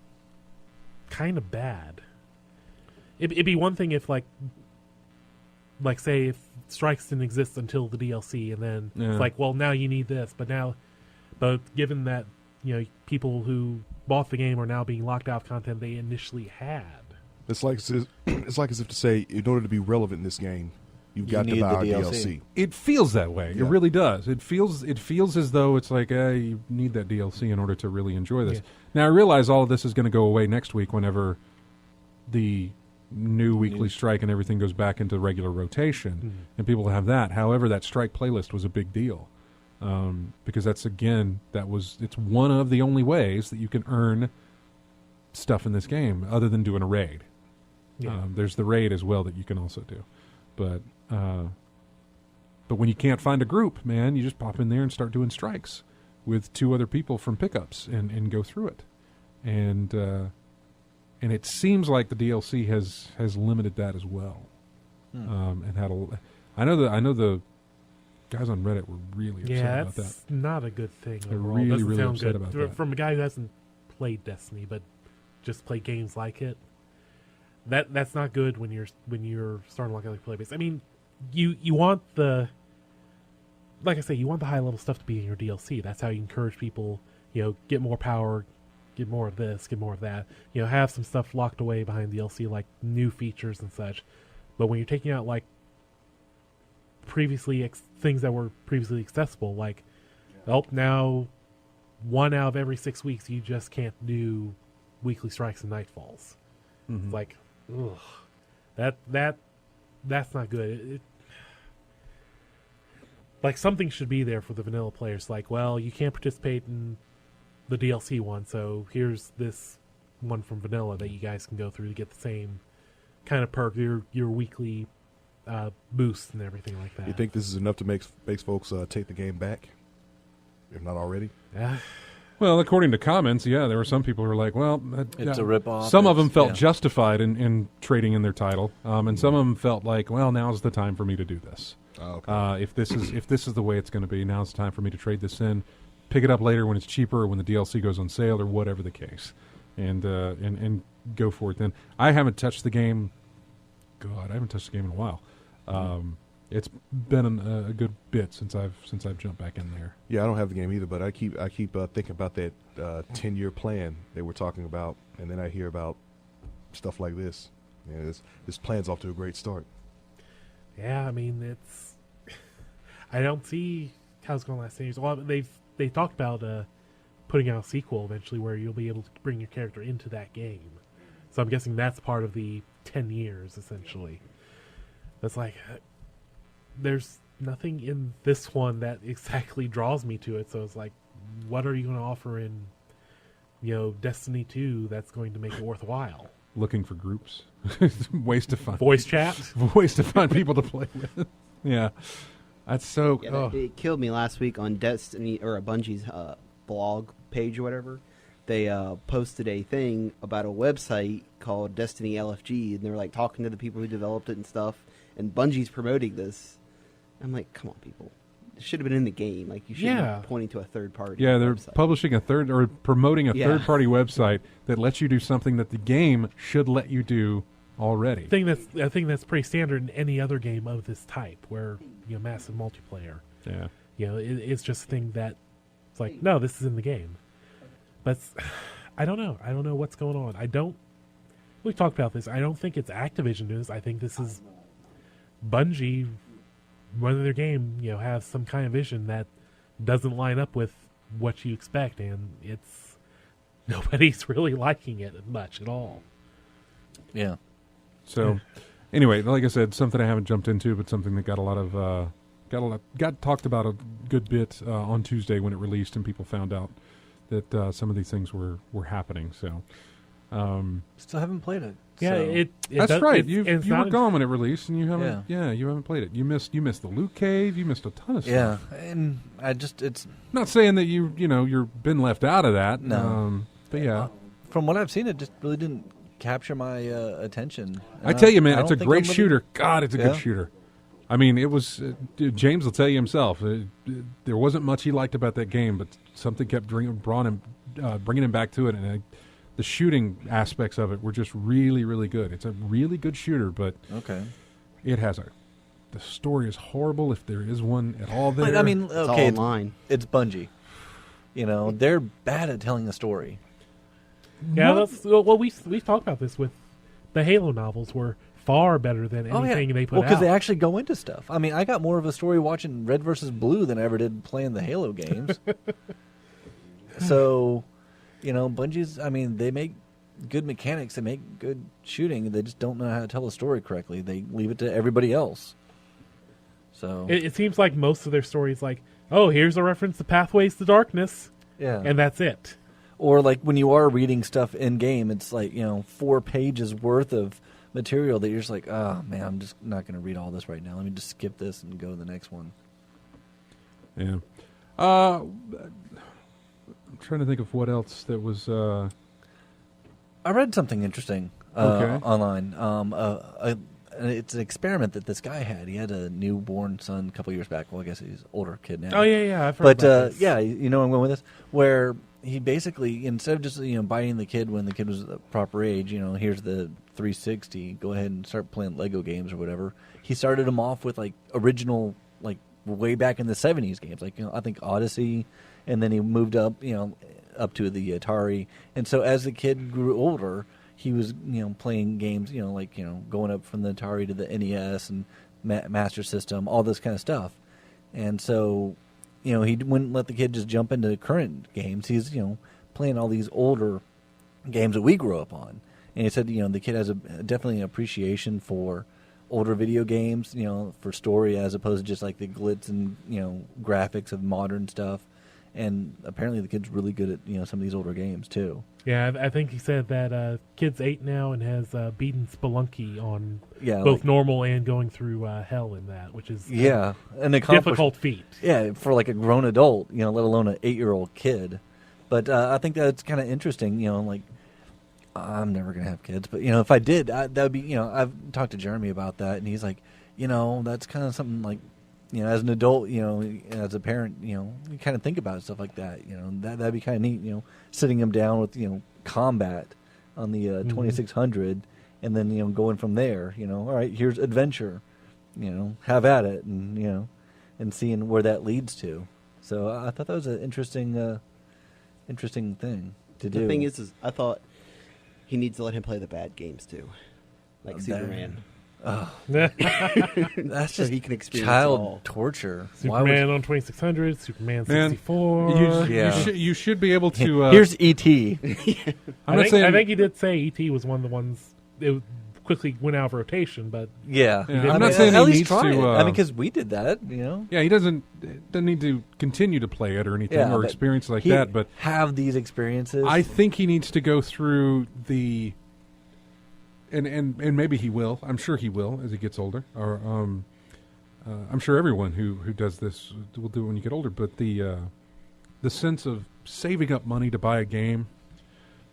kind of bad. It'd be one thing if like say if strikes didn't exist until the DLC, and then it's like, well, now you need this, but given that people who bought the game are now being locked out of content they initially had. It's like as if to say, in order to be relevant in this game, you've got to need buy the our DLC. DLC. It feels that way. Yeah. It really does. It feels as though it's like you need that DLC in order to really enjoy this. Yeah. Now I realize all of this is going to go away next week whenever the new weekly strike and everything goes back into regular rotation, and people have that. However, that strike playlist was a big deal because it's one of the only ways that you can earn stuff in this game other than doing a raid. Yeah. There's the raid as well that you can also do, but when you can't find a group, man, you just pop in there and start doing strikes with 2 other people from pickups and go through it, and it seems like the DLC has limited that as well, and had I know the guys on Reddit were really upset about that. That's not a good thing. They're overall. really, Doesn't really sound upset good. about that. From a guy who hasn't played Destiny but just played games like it. That's not good when you're starting like a play base. I mean, you want the, like I say, you want the high level stuff to be in your DLC. That's how you encourage people. Get more power, get more of this, get more of that. Have some stuff locked away behind DLC like new features and such. But when you're taking out like previously things that were previously accessible, like now 1 out of every 6 weeks you just can't do weekly strikes and nightfalls. It's like, ugh, that's not good. Like something should be there for the vanilla players. Like, well, you can't participate in the DLC one, so here's this one from vanilla that you guys can go through to get the same kind of perk, your weekly boosts and everything like that. You think this is enough to make folks take the game back, if not already? Well, according to comments, yeah, there were some people who were like, well, It's a ripoff. some of them felt yeah. justified in trading in their title, and some of them felt like, well, now's the time for me to do this. Oh, okay. If this is the way it's going to be, now's the time for me to trade this in, pick it up later when it's cheaper, or when the DLC goes on sale, or whatever the case, and go for it. Then I haven't touched the game God, I haven't touched the game in a while. It's been a good bit since I've jumped back in there. Yeah, I don't have the game either, but I keep thinking about that 10-year plan they were talking about, and then I hear about stuff like this. Yeah, this plan's off to a great start. Yeah, I mean, it's. I don't see how it's going to last 10 years. Well, they talked about putting out a sequel eventually where you'll be able to bring your character into that game. So I'm guessing that's part of the 10 years, essentially. That's like, there's nothing in this one that exactly draws me to it. So it's like, what are you going to offer in, Destiny 2 that's going to make it worthwhile? Looking for groups, ways to find Voice chat, ways to find people to play with. Yeah, that's so. Yeah, it killed me last week on Destiny or Bungie's blog page or whatever. They posted a thing about a website called Destiny LFG, and they're like talking to the people who developed it and stuff. And Bungie's promoting this. I'm like, come on, people. It should have been in the game. Like, you should be pointing to a third party. Yeah, they're website. publishing promoting a third party website that lets you do something that the game should let you do already. I think that's pretty standard in any other game of this type, where massive multiplayer. Yeah, it's just a thing that it's like, no, this is in the game. But I don't know. I don't know what's going on. We've talked about this. I don't think it's Activision news. I think this is Bungie running their game, have some kind of vision that doesn't line up with what you expect, and it's nobody's really liking it much at all. Yeah. So, anyway, like I said, something I haven't jumped into, but something that got talked about a good bit on Tuesday when it released, and people found out that some of these things were happening. So, Still haven't played it. Yeah, so. That's right. You were gone when it released, and you haven't. Yeah, you haven't played it. You missed the loot cave. You missed a ton of stuff. Yeah, and it's not saying that you're been left out of that. No, but yeah, from what I've seen, it just really didn't capture my attention. I tell you, man, it's a great shooter. God, it's a good shooter. I mean, it was. James will tell you himself. There wasn't much he liked about that game, but something kept bringing him back to it, and the shooting aspects of it were just really, really good. It's a really good shooter, but it has the story is horrible if there is one at all there. But, I mean, it's all online. It's Bungie. They're bad at telling a story. Yeah, we've talked about this with the Halo novels were far better than anything they put out. Well, because they actually go into stuff. I mean, I got more of a story watching Red vs. Blue than I ever did playing the Halo games. So... Bungie's, I mean, they make good mechanics, they make good shooting, they just don't know how to tell a story correctly. They leave it to everybody else. So it seems like most of their stories, like, oh, here's a reference to Pathways to Darkness. Yeah. And that's it. Or like when you are reading stuff in game, it's like, 4 pages worth of material that you're just like, oh man, I'm just not going to read all this right now. Let me just skip this and go to the next one. Yeah. I'm trying to think of what else that was. I read something interesting online. It's an experiment that this guy had. He had a newborn son a couple years back. Well, I guess he's an older kid now. Oh yeah, I've heard about this. Yeah, I'm going with this. Where he basically, instead of just biting the kid when the kid was the proper age, here's the 360. Go ahead and start playing Lego games or whatever. He started him off with like original, like way back in the 70s games, like I think Odyssey. And then he moved up, up to the Atari. And so as the kid grew older, he was, playing games, going up from the Atari to the NES and Master System, all this kind of stuff. And so, he wouldn't let the kid just jump into current games. He's, playing all these older games that we grew up on. And he said, the kid has definitely an appreciation for older video games, for story as opposed to just like the glitz and, graphics of modern stuff. And apparently the kid's really good at some of these older games too. Yeah, I think he said that kid's 8 now and has beaten Spelunky on both normal and going through hell in that, which is an difficult feat. Yeah, for like a grown adult, let alone an 8-year-old kid. But I think that's kind of interesting. Like I'm never gonna have kids, but if I did, that would be. I've talked to Jeremy about that, and he's like, that's kind of something like. As an adult, as a parent, you kind of think about stuff like that. That'd be kind of neat. Sitting him down with, combat on the 2600, and then going from there. All right, here's adventure. Have at it, and and seeing where that leads to. So I thought that was an interesting thing to do. The thing is I thought he needs to let him play the bad games too, like Superman. That's So just he can experience it child all. torture. Superman on 2600, Superman Man, 64. You should be able to. Here's E.T. I'm not saying. I think he did say E.T. was one of the ones that quickly went out of rotation, but Yeah, Yeah, I'm not saying at he least needs try to, it. Because we did that. Yeah, he doesn't need to continue to play it or anything Yeah, or but experience like he that. But have these experiences. I think he needs to go through the. And maybe he will. I'm sure he will as he gets older. Or I'm sure everyone who does this will do it when you get older. But the sense of saving up money to buy a game.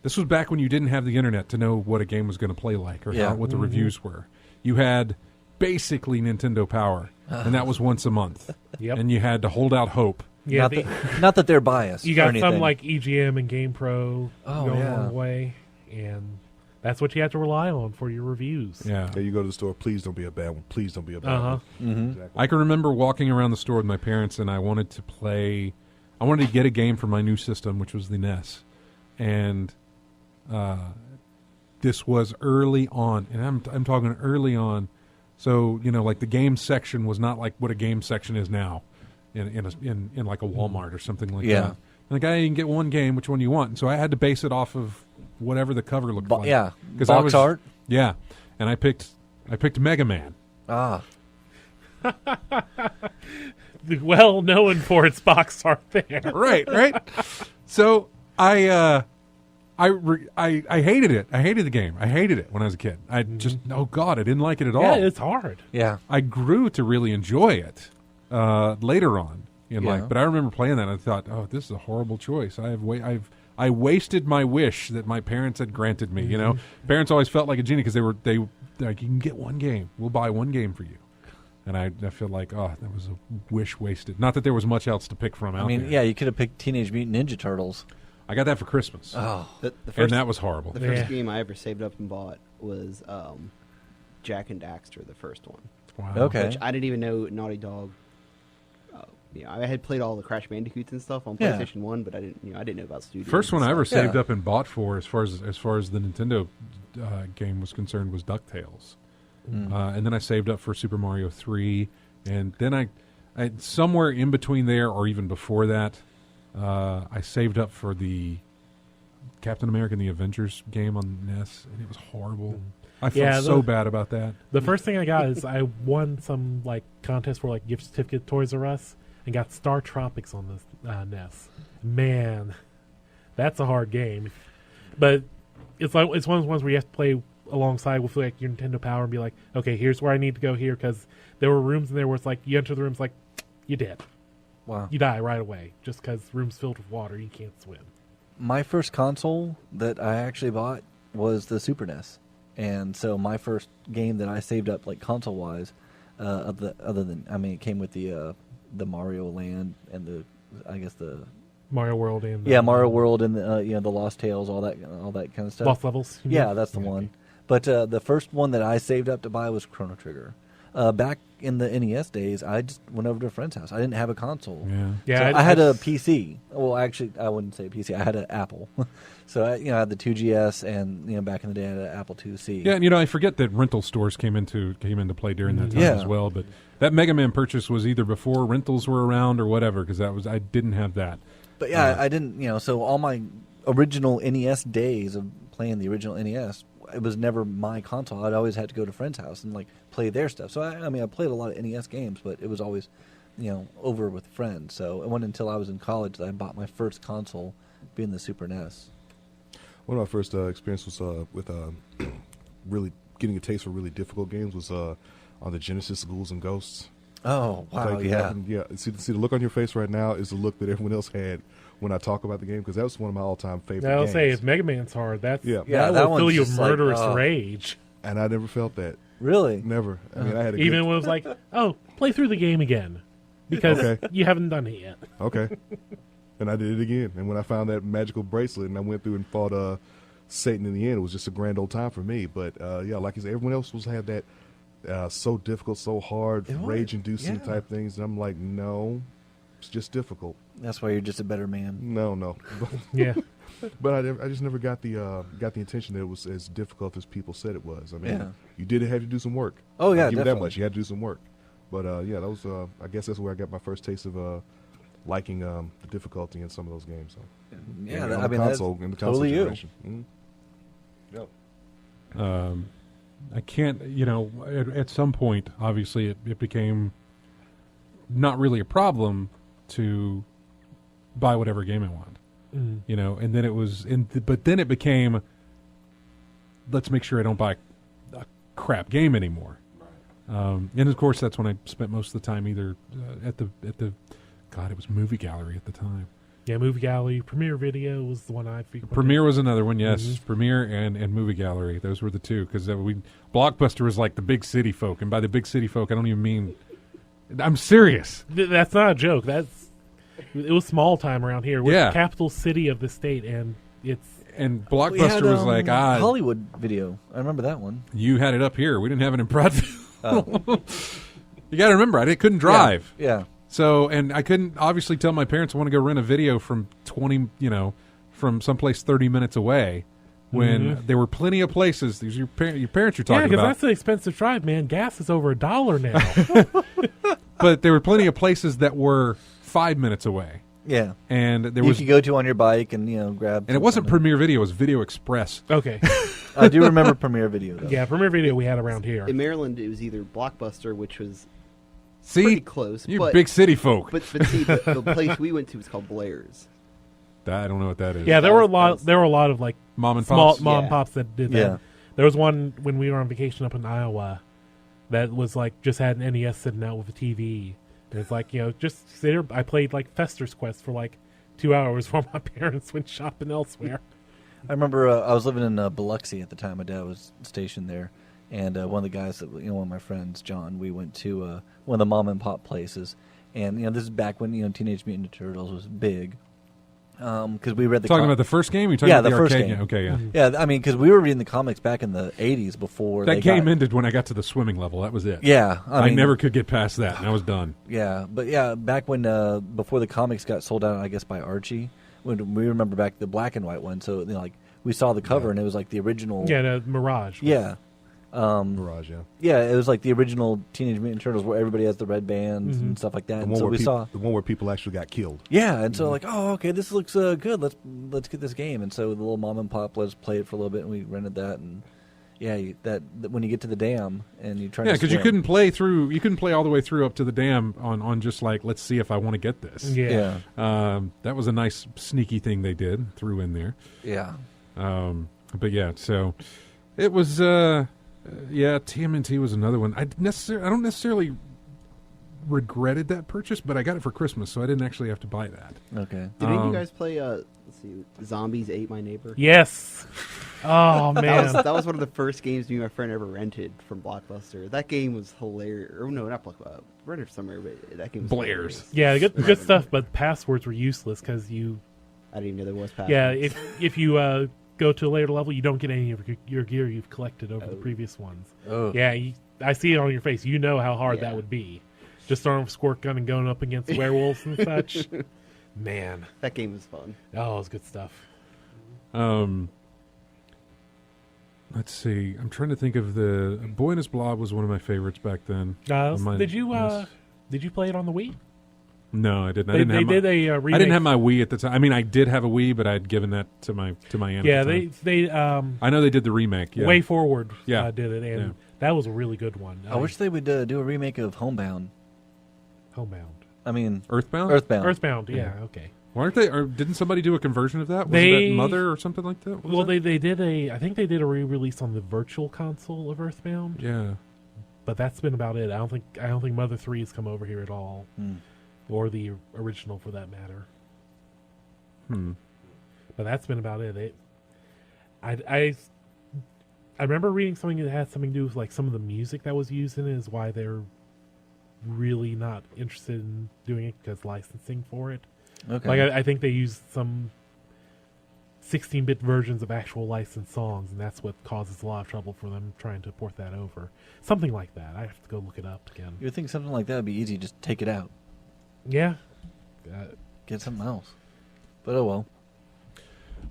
This was back when you didn't have the internet to know what a game was going to play like or what the reviews were. You had basically Nintendo Power, and that was once a month. Yep. And you had to hold out hope. yeah, not that they're biased. you or got anything. some like EGM and GamePro Oh, going yeah. along the way, and that's what you have to rely on for your reviews. Yeah. Yeah, you go to the store. Please don't be a bad one. Please don't be a bad Uh-huh. one. Mhm. Exactly. I can remember walking around the store with my parents, and I wanted to get a game for my new system, which was the NES. And this was early on, and I'm talking early on. So, like the game section was not like what a game section is now in like a Walmart or something like Yeah. that. And the guy, you can get one game, which one you want. And so I had to base it off of whatever the cover looked like. Yeah, 'Cause box art. Yeah. And I picked Mega Man. Ah, Well known for its box art there. right. So I hated it. I hated the game. I hated it when I was a kid. I just I didn't like it at all. Yeah, it's hard. yeah. I grew to really enjoy it later on in Yeah. life. But I remember playing that and I thought, oh, this is a horrible choice. I wasted my wish that my parents had granted me. Parents always felt like a genie because they like, you can get one game. We'll buy one game for you. And I feel like, that was a wish wasted. Not that there was much else to pick from out there. Yeah, you could have picked Teenage Mutant Ninja Turtles. I got that for Christmas. Oh, The first, and that was horrible. the first Yeah. game I ever saved up and bought was Jack and Daxter, the first one. Wow. okay. Which I didn't even know Naughty Dog. I had played all the Crash Bandicoots and stuff on Yeah. PlayStation 1, but I didn't know about studios. First one and I ever stuff. saved up and bought for, as far as the Nintendo game was concerned, was DuckTales. And then I saved up for Super Mario 3, and then I somewhere in between there, or even before that, I saved up for the Captain America and the Avengers game on NES, and it was horrible. I felt Yeah, so bad about that. The first thing I got is I won some like contest for like gift certificate Toys R Us and got Star Tropics on the NES. Man, that's a hard game, but it's one of those ones where you have to play alongside with like your Nintendo Power and be like, okay, here's where I need to go here, because there were rooms in there where it's like you enter the rooms like you're dead, Wow. you die right away just because room's filled with water, you can't swim. My first console that I actually bought was the Super NES, and so my first game that I saved up like console wise, it came with the Mario Land and the Mario World and Mario World and the Lost Tales, all that kind of stuff. Lost Levels. you Yeah, mean? that's the one. But the first one that I saved up to buy was Chrono Trigger. Back in the NES days, I just went over to a friend's house. I didn't have a console. Yeah. Yeah, So I had a PC. Well, actually, I wouldn't say PC. I had an Apple. So I had the 2GS, and back in the day, I had an Apple IIc. Yeah, and I forget that rental stores came into play during that time Yeah. as well. But that Mega Man purchase was either before rentals were around or whatever, because I didn't have that. But yeah, I didn't. So all my original NES days of playing the original NES, it was never my console. I'd always had to go to friends' house and like play their stuff. So I played a lot of NES games, but it was always, over with friends. So it wasn't until I was in college that I bought my first console, being the Super NES. One of my first experiences with really getting a taste for really difficult games was on the Genesis Ghouls and Ghosts. Oh wow! Like, Yeah. See the look on your face right now is the look that everyone else had when I talk about the game, because that was one of my all-time favorite I'll games. say if Mega Man's hard, Yeah. Yeah, that that will fill one's you with just like, murderous oh. rage. And I never felt that. Really? Never. I mean, I had a Even good, when it was like, oh, play through the game again because Okay. you haven't done it yet. Okay. And I did it again. And when I found that magical bracelet and I went through and fought Satan in the end. It was just a grand old time for me. But yeah, like you said, everyone else had that so difficult, so hard, rage-inducing type things. And I'm like, no, it's just difficult. That's why you're just a better man. No. Yeah. But I just never got the intention that it was as difficult as people said it was. I mean, you did have to do some work. Oh yeah, I'll give you definitely. that much. You had to do some work. But yeah, that was. I guess that's where I got my first taste of liking the difficulty in some of those games. So. Yeah, in I mean, that's in the console totally you. generation. Mm-hmm. Yep. I can't, at some point, obviously, it became not really a problem to buy whatever game I want. And then it was, but then it became, let's make sure I don't buy a crap game anymore. And of course, that's when I spent most of the time either at the God, it was Movie Gallery at the time. Yeah, Movie Gallery. Premiere Video was the one I frequented. Premiere was another one, yes. Premiere and Movie Gallery. Those were the two. Because Blockbuster was like the big city folk. And by the big city folk, I don't even mean... I'm serious. That's not a joke. It was small time around here. We're the capital city of the state, and it's... And Blockbuster was like, Hollywood Video. I remember that one. You had it up here. We didn't have it in Prattville. You got to remember, I couldn't drive. Yeah. So, and I couldn't obviously tell my parents I want to go rent a video from from someplace 30 minutes away when there were plenty of places. These are your parents you're talking about. Yeah, because that's an expensive drive, man. Gas is over $1 now. But there were plenty of places that were 5 minutes away. Yeah. And there you could go to on your bike and, grab... And it wasn't Premiere Video, it was Video Express. Okay. I do remember Premiere Video, though. Yeah, Premiere Video we had around here. In Maryland, it was either Blockbuster, which was... See, pretty close. You're big city folk. But see, the place we went to was called Blair's. I don't know what that is. Yeah, there were a lot of like mom and small pops. mom and pops that did that. Yeah. There was one when we were on vacation up in Iowa that was like just had an NES sitting out with a TV. And it's like just sit there. I played like Fester's Quest for like 2 hours while my parents went shopping elsewhere. I remember I was living in Biloxi at the time. My dad was stationed there. And one of the guys that one of my friends, John, we went to one of the mom and pop places, and this is back when Teenage Mutant Ninja Turtles was big, because we read the talking about the first game. You're talking about the first arcade game. Okay, yeah. Yeah, I mean, because we were reading the comics back in the '80s before that game ended when I got to the swimming level. That was it. Yeah, I never could get past that, and I was done. Yeah, but back when before the comics got sold out, I guess by Archie, when we remember back the black and white one. So we saw the cover and it was like the original. Yeah, the Mirage. Yeah. Mirage, yeah. Yeah, it was like the original Teenage Mutant Turtles where everybody has the red bands and stuff like that. The one where people actually got killed. Yeah, and so okay, this looks good. Let's get this game. And so the little mom and pop, let's play it for a little bit, and we rented that. And that when you get to the dam and you try, because you couldn't play all the way through up to the dam on just like let's see if I want to get this. Yeah. That was a nice sneaky thing they threw in there. Yeah. But yeah, so it was. TMNT was another one. I don't necessarily regretted that purchase, but I got it for Christmas, so I didn't actually have to buy that. Okay. Did any of you guys play? Let's see, Zombies Ate My Neighbor. Yes. Oh man, that was one of the first games me and my friend ever rented from Blockbuster. That game was hilarious. Or no, not Blockbuster. Rented somewhere, but that game was Blair's. hilarious. Yeah, good stuff. But passwords were useless because you. I didn't even know there was passwords. Yeah, if you go to a later level, you don't get any of your gear you've collected over the previous ones. Oh. Yeah, I see it on your face. You know how hard that would be. Just throwing a squirt gun and going up against werewolves and such. Man. That game was fun. Oh, it was good stuff. Let's see. I'm trying to think of the Boy and His Blob was one of my favorites back then. Did you play it on the Wii? No, I didn't. They did a remake. I didn't have my Wii at the time. I mean, I did have a Wii, but I had given that to my aunt. Yeah, at the time. they I know they did the remake. Yeah. Way Forward. Yeah. Did it, and that was a really good one. I wish they would do a remake of Homebound. Homebound. I mean, Earthbound. Earthbound. Yeah. Okay. Why aren't they? Or didn't somebody do a conversion of that? Was They- that Mother or something like that? Well, they did I think they did a re-release on the Virtual Console of Earthbound. Yeah. But that's been about it. I don't think Mother 3 has come over here at all, or the original for that matter. But that's been about it. I remember reading something that had something to do with like some of the music that was used in it is why they're really not interested in doing it because licensing for it. okay. Like I think they used some 16-bit versions of actual licensed songs, and that's what causes a lot of trouble for them trying to port that over. Something like that. I have to go look it up again. You would think something like that would be easy. Just take it out. Yeah. Get something else. But oh well.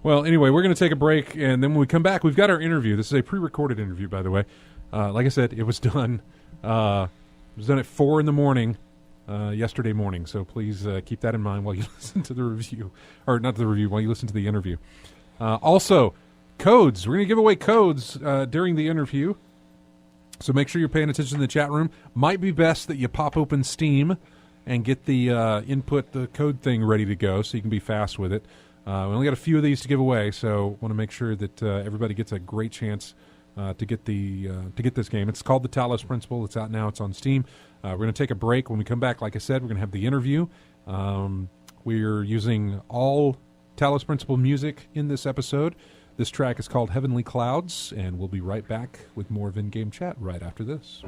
Well, anyway, we're going to take a break, and then when we come back, we've got our interview. This is a pre-recorded interview, by the way. Like I said, it was done. At 4 a.m. Yesterday morning. So please keep that in mind while you listen to the review, or not the review, while you listen to the interview. Also, codes. We're going to give away codes during the interview. So make sure you're paying attention in the chat room. Might be best that you pop open Steam and get the the code thing ready to go, so you can be fast with it. We only got a few of these to give away, so want to make sure that everybody gets a great chance to get this game. It's called the Talos Principle. It's out now. It's on Steam. We're going to take a break. When we come back, like I said, we're going to have the interview. We're using all Talos Principle music in this episode. This track is called Heavenly Clouds, and we'll be right back with more of In-Game Chat right after this.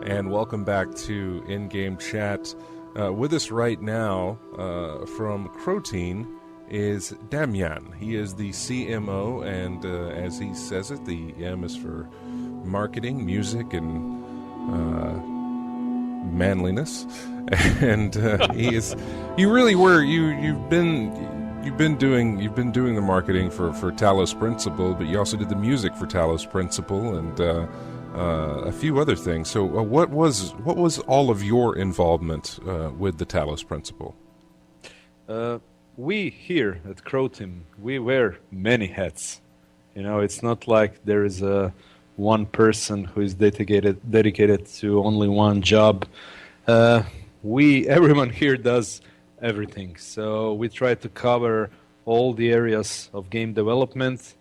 And welcome back to In-Game Chat. With us right now from Croteam is Damjan. He is the CMO, and as he says it, the M is for marketing, music, and manliness. And you've been doing the marketing for Talos Principle, but you also did the music for Talos Principle, and a few other things. So what was all of your involvement with the Talos Principle? We here at Croteam, we wear many hats. You know, it's not like there is one person who is dedicated to only one job. Everyone here does everything. So we try to cover all the areas of game development,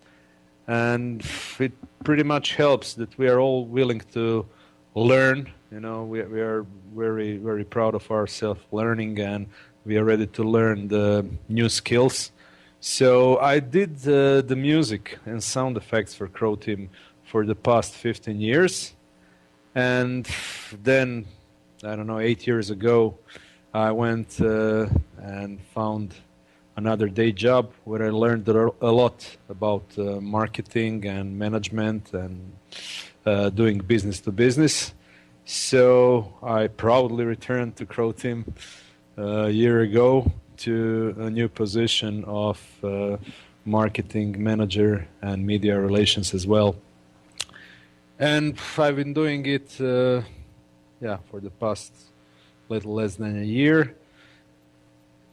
and it pretty much helps that we are all willing to learn. You know, we are very, very proud of our self-learning, and we are ready to learn the new skills. So I did the music and sound effects for Croteam for the past 15 years. And then, 8 years ago, I went and found another day job where I learned a lot about marketing and management and doing business to business. So I proudly returned to Croteam a year ago to a new position of marketing manager and media relations as well. And I've been doing it for the past little less than a year.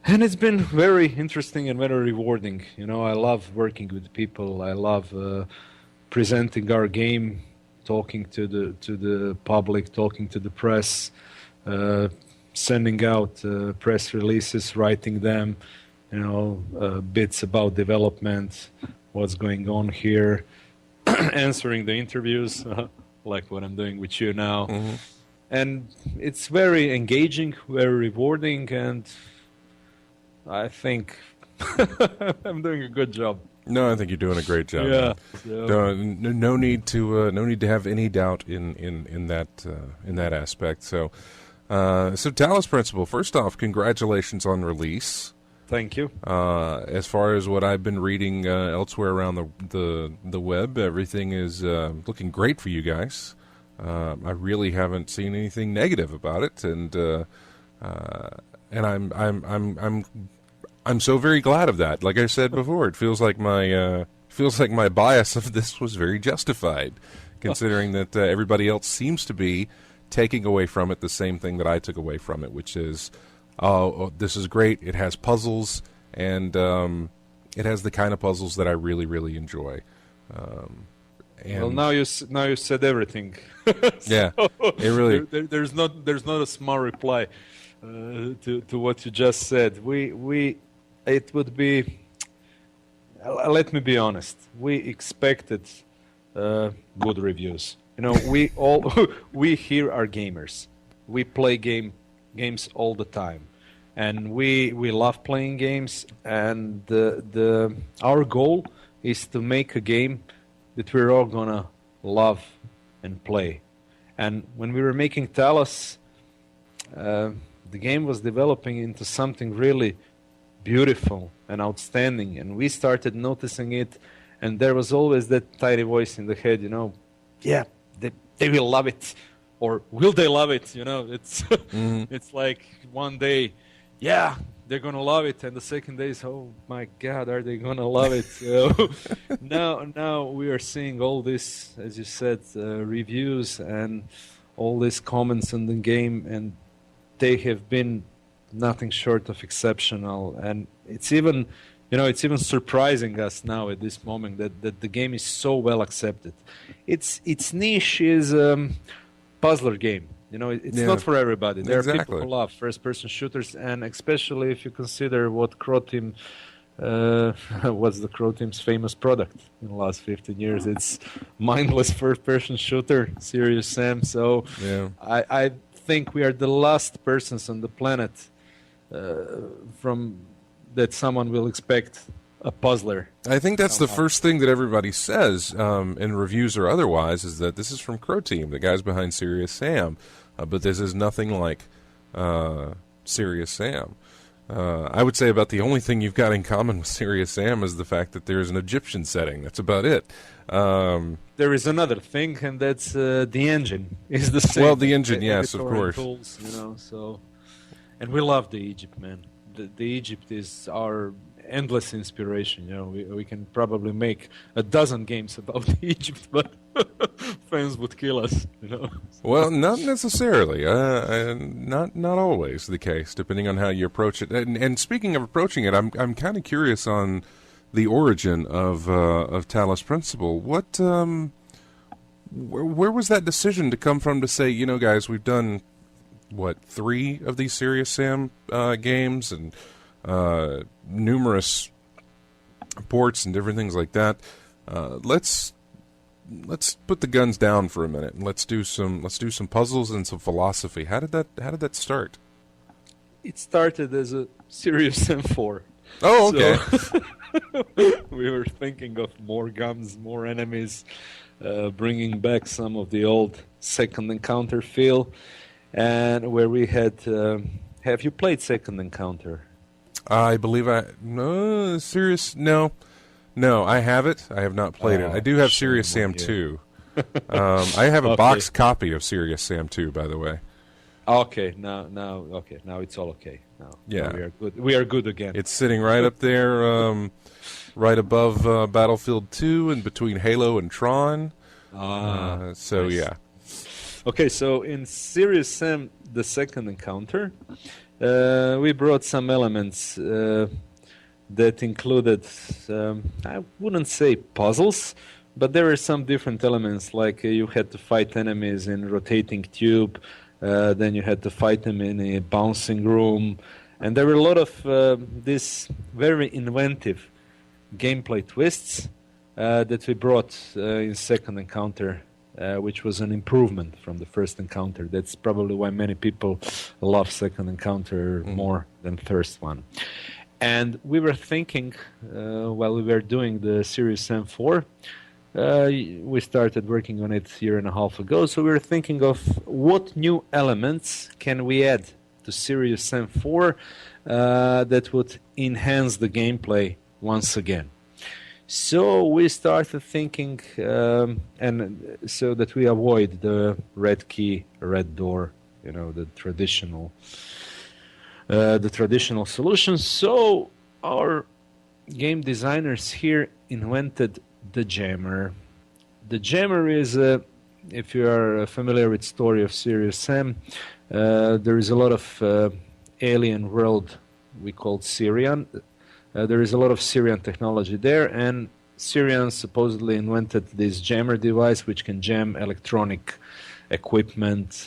And it's been very interesting and very rewarding. You know, I love working with people. I love presenting our game, talking to the public, talking to the press, sending out press releases, writing them, bits about development, what's going on here, answering the interviews, like what I'm doing with you now. Mm-hmm. And it's very engaging, very rewarding, and I think I'm doing a good job. No, I think you're doing a great job. Yeah. No need to have any doubt in that aspect. So Talos Principle. First off, congratulations on release. Thank you. As far as what I've been reading elsewhere around the web, everything is looking great for you guys. I really haven't seen anything negative about it, and I'm so very glad of that. Like I said before, it feels like my bias of this was very justified, considering that everybody else seems to be taking away from it the same thing that I took away from it, which is, oh, this is great. It has puzzles, and it has the kind of puzzles that I really, really enjoy. Well, now you said everything. Yeah, it really. There's not a smart reply to what you just said. It would be. Let me be honest. We expected good reviews. We here are gamers. We play games all the time, and we love playing games. And our goal is to make a game that we're all gonna love and play. And when we were making Talos, the game was developing into something really beautiful and outstanding, and we started noticing it, and there was always that tiny voice in the head, yeah, they will love it, or will they love it? It's it's like one day, yeah, they're gonna love it, and the second day is, oh my God, are they gonna love it? So now we are seeing all this, as you said, reviews and all these comments on the game, and they have been nothing short of exceptional. And it's even surprising us now at this moment that the game is so well accepted. Its niche is puzzler game. It's not for everybody. There are people who love first-person shooters, and especially if you consider what Croteam was the Croteam's famous product in the last 15 years. It's mindless first-person shooter, Serious Sam. So I think we are the last persons on the planet from that someone will expect a puzzler. I think that's the first thing that everybody says in reviews or otherwise, is that this is from Croteam, the guys behind Serious Sam. But this is nothing like Serious Sam. I would say about the only thing you've got in common with Serious Sam is the fact that there's an Egyptian setting. That's about it. There is another thing, and that's the engine is the same. Well, the engine, yes, of course. Tools, and we love the Egypt, man. The Egypt is our endless inspiration. We can probably make a dozen games about Egypt, but fans would kill us. Well, not necessarily. Not always the case, depending on how you approach it. And speaking of approaching it, I'm kind of curious on the origin of Talos Principle. What where was that decision to come from to say, guys, we've done 3 of these Serious Sam games and numerous ports and different things like that. Let's put the guns down for a minute and let's do some puzzles and some philosophy. How did that start? It started as a Serious Sam 4. Oh, okay. So we were thinking of more guns, more enemies, bringing back some of the old Second Encounter feel, and where we had. Have you played Second Encounter? I believe no, I have it. I have not played it. I do have Serious Sam 2. I have a boxed copy of Serious Sam 2, by the way. Okay, now it's all okay. Now we are good. We are good again. It's sitting right up there, right above Battlefield 2, and between Halo and Tron. So nice. Yeah. Okay, so in Serious Sam, the Second Encounter, we brought some elements that included, I wouldn't say puzzles, but there were some different elements, like you had to fight enemies in rotating tube, then you had to fight them in a bouncing room, And there were a lot of these very inventive gameplay twists that we brought in second encounter, which was an improvement from the first encounter. That's probably why many people love second encounter more than first one. And we were thinking, while we were doing the Serious Sam 4, we started working on it a year and a half ago, so we were thinking of what new elements can we add to Serious Sam 4 that would enhance the gameplay once again. So we started thinking, and so that we avoid the red key, red door, the traditional solutions. So our game designers here invented the jammer. The jammer is, if you are familiar with the story of Serious Sam, there is a lot of alien world we called Syrian. There is a lot of Syrian technology there, and Syrians supposedly invented this jammer device which can jam electronic equipment,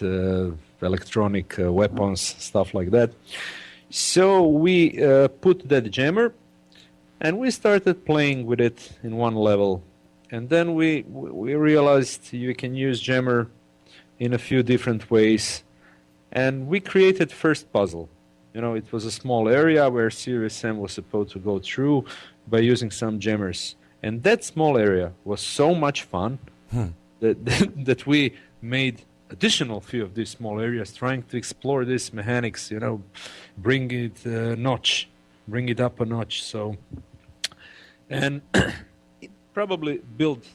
electronic weapons, stuff like that. So we put that jammer, and we started playing with it in one level. And then we realized you can use jammer in a few different ways. And we created first puzzle. It was a small area where Serious Sam was supposed to go through by using some jammers. And that small area was so much fun that we made additional few of these small areas, trying to explore these mechanics, bring it up a notch. So, and it probably built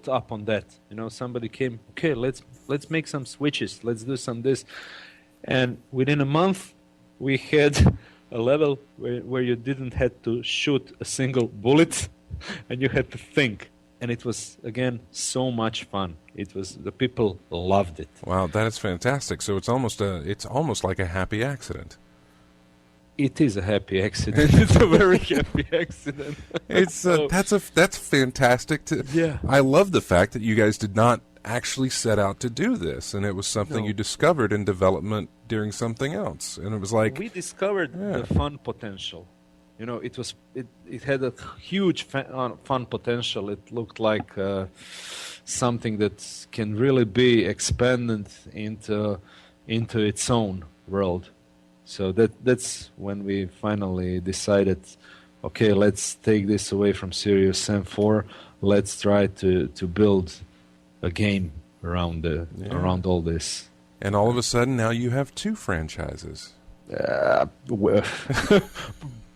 up on that. Somebody came, okay, let's make some switches, let's do some this, and within a month we had a level where you didn't have to shoot a single bullet, and you had to think. And it was, again, so much fun. The people loved it. Wow, that is fantastic. So it's almost like a happy accident. It is a happy accident. It's a very happy accident. That's fantastic. Yeah. I love the fact that you guys did not actually set out to do this, and it was something you discovered in development during something else, and it was like we discovered the fun potential. It had a huge fun potential. It looked like something that can really be expanded into its own world. So that's when we finally decided, okay, let's take this away from Serious Sam 4. Let's try to build a game around all this. And all of a sudden, now you have 2 franchises.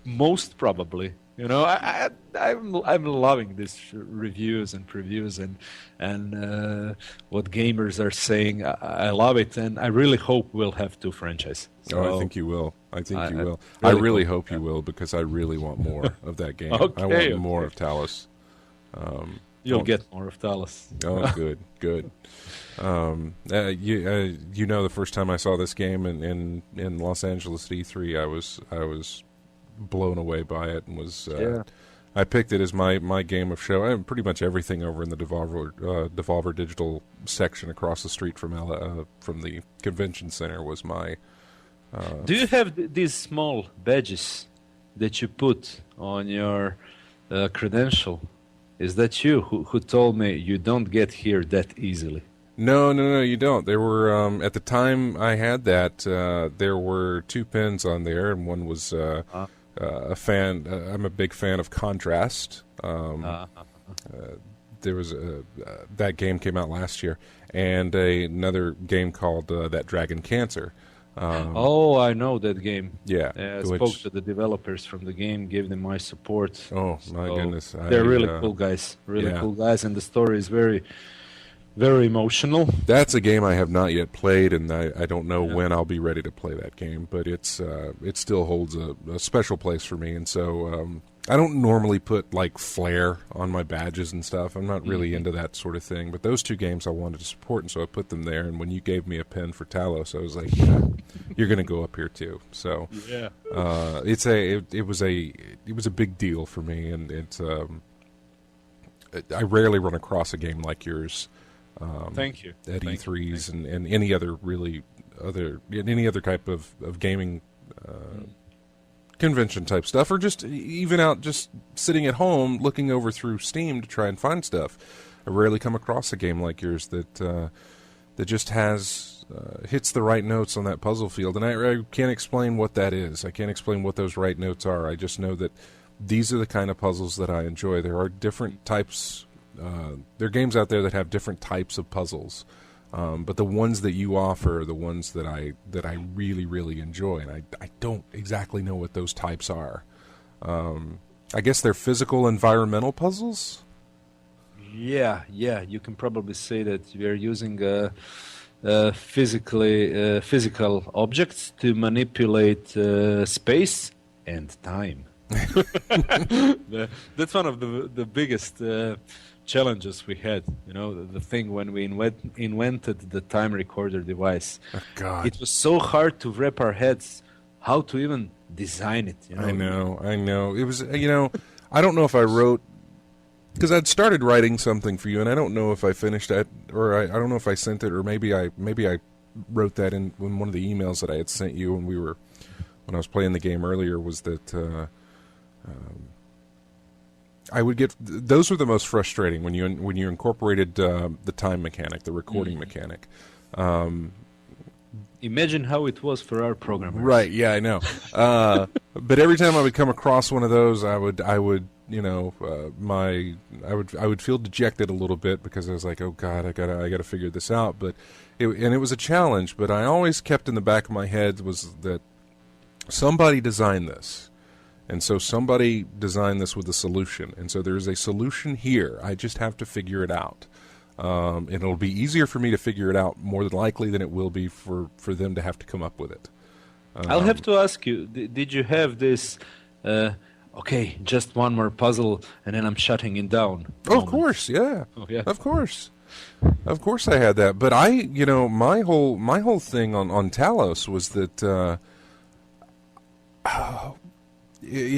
Most probably, I'm loving these reviews and previews and what gamers are saying. I love it, and I really hope we'll have 2 franchises. So I think you will. You will. I really hope you will, because I really want more of that game. Okay, I want more of Talos. You'll get more of Talos. Oh, good. The first time I saw this game in Los Angeles at E3, I was blown away by it, and was I picked it as my game of show. I have pretty much everything over in the Devolver Digital section across the street from the convention center was my. Do you have these small badges that you put on your credential? Is that you who told me you don't get here that easily? No, you don't. There were at the time I had that. There were 2 pins on there, and one was a fan. I'm a big fan of Contrast. There was that game came out last year, and another game called That Dragon Cancer. I know that game. Yeah, I spoke to the developers from the game, gave them my support. Oh my goodness, they're really cool guys. Cool guys, and the story is very, very emotional. That's a game I have not yet played, and I don't know when I'll be ready to play that game. But it still holds a special place for me, and so I don't normally put like flair on my badges and stuff. I'm not really into that sort of thing. But those 2 games I wanted to support, and so I put them there. And when you gave me a pin for Talos, I was like, yeah, you're going to go up here too. So it was a big deal for me, and it's I rarely run across a game like yours. Thank you. At E3s and any other any other type of gaming convention type stuff, or just even out just sitting at home looking over through Steam to try and find stuff. I rarely come across a game like yours that just has hits the right notes on that puzzle field, and I can't explain what that is. I can't explain what those right notes are. I just know that these are the kind of puzzles that I enjoy. There are different types. There are games out there that have different types of puzzles, but the ones that you offer are the ones that I really, really enjoy, and I don't exactly know what those types are. I guess they're physical, environmental puzzles? Yeah, you can probably say that we are using physical objects to manipulate space and time. That's one of the biggest challenges we had. You know, the thing when we invented the time recorder device. Oh, God. It was so hard to wrap our heads how to even design it. You know? I know. It was, I don't know if I wrote, because I'd started writing something for you, and I don't know if I finished that, or I don't know if I sent it, or maybe I wrote that in one of the emails that I had sent you when I was playing the game earlier, was that I would get, those were the most frustrating when you incorporated the time mechanic, the recording mechanic. Imagine how it was for our programmers. Right? Yeah, I know. But every time I would come across one of those, I would feel dejected a little bit, because I was like, oh God, I gotta figure this out. But it was a challenge. But I always kept in the back of my head was that somebody designed this. And so somebody designed this with a solution. And so there's a solution here. I just have to figure it out. And it'll be easier for me to figure it out more than likely than it will be for them to have to come up with it. I'll have to ask you, did you have this, okay, just one more puzzle and then I'm shutting it down? Oh, of course, yeah. Oh, yeah. Of course. Of course I had that. But my whole thing on Talos was that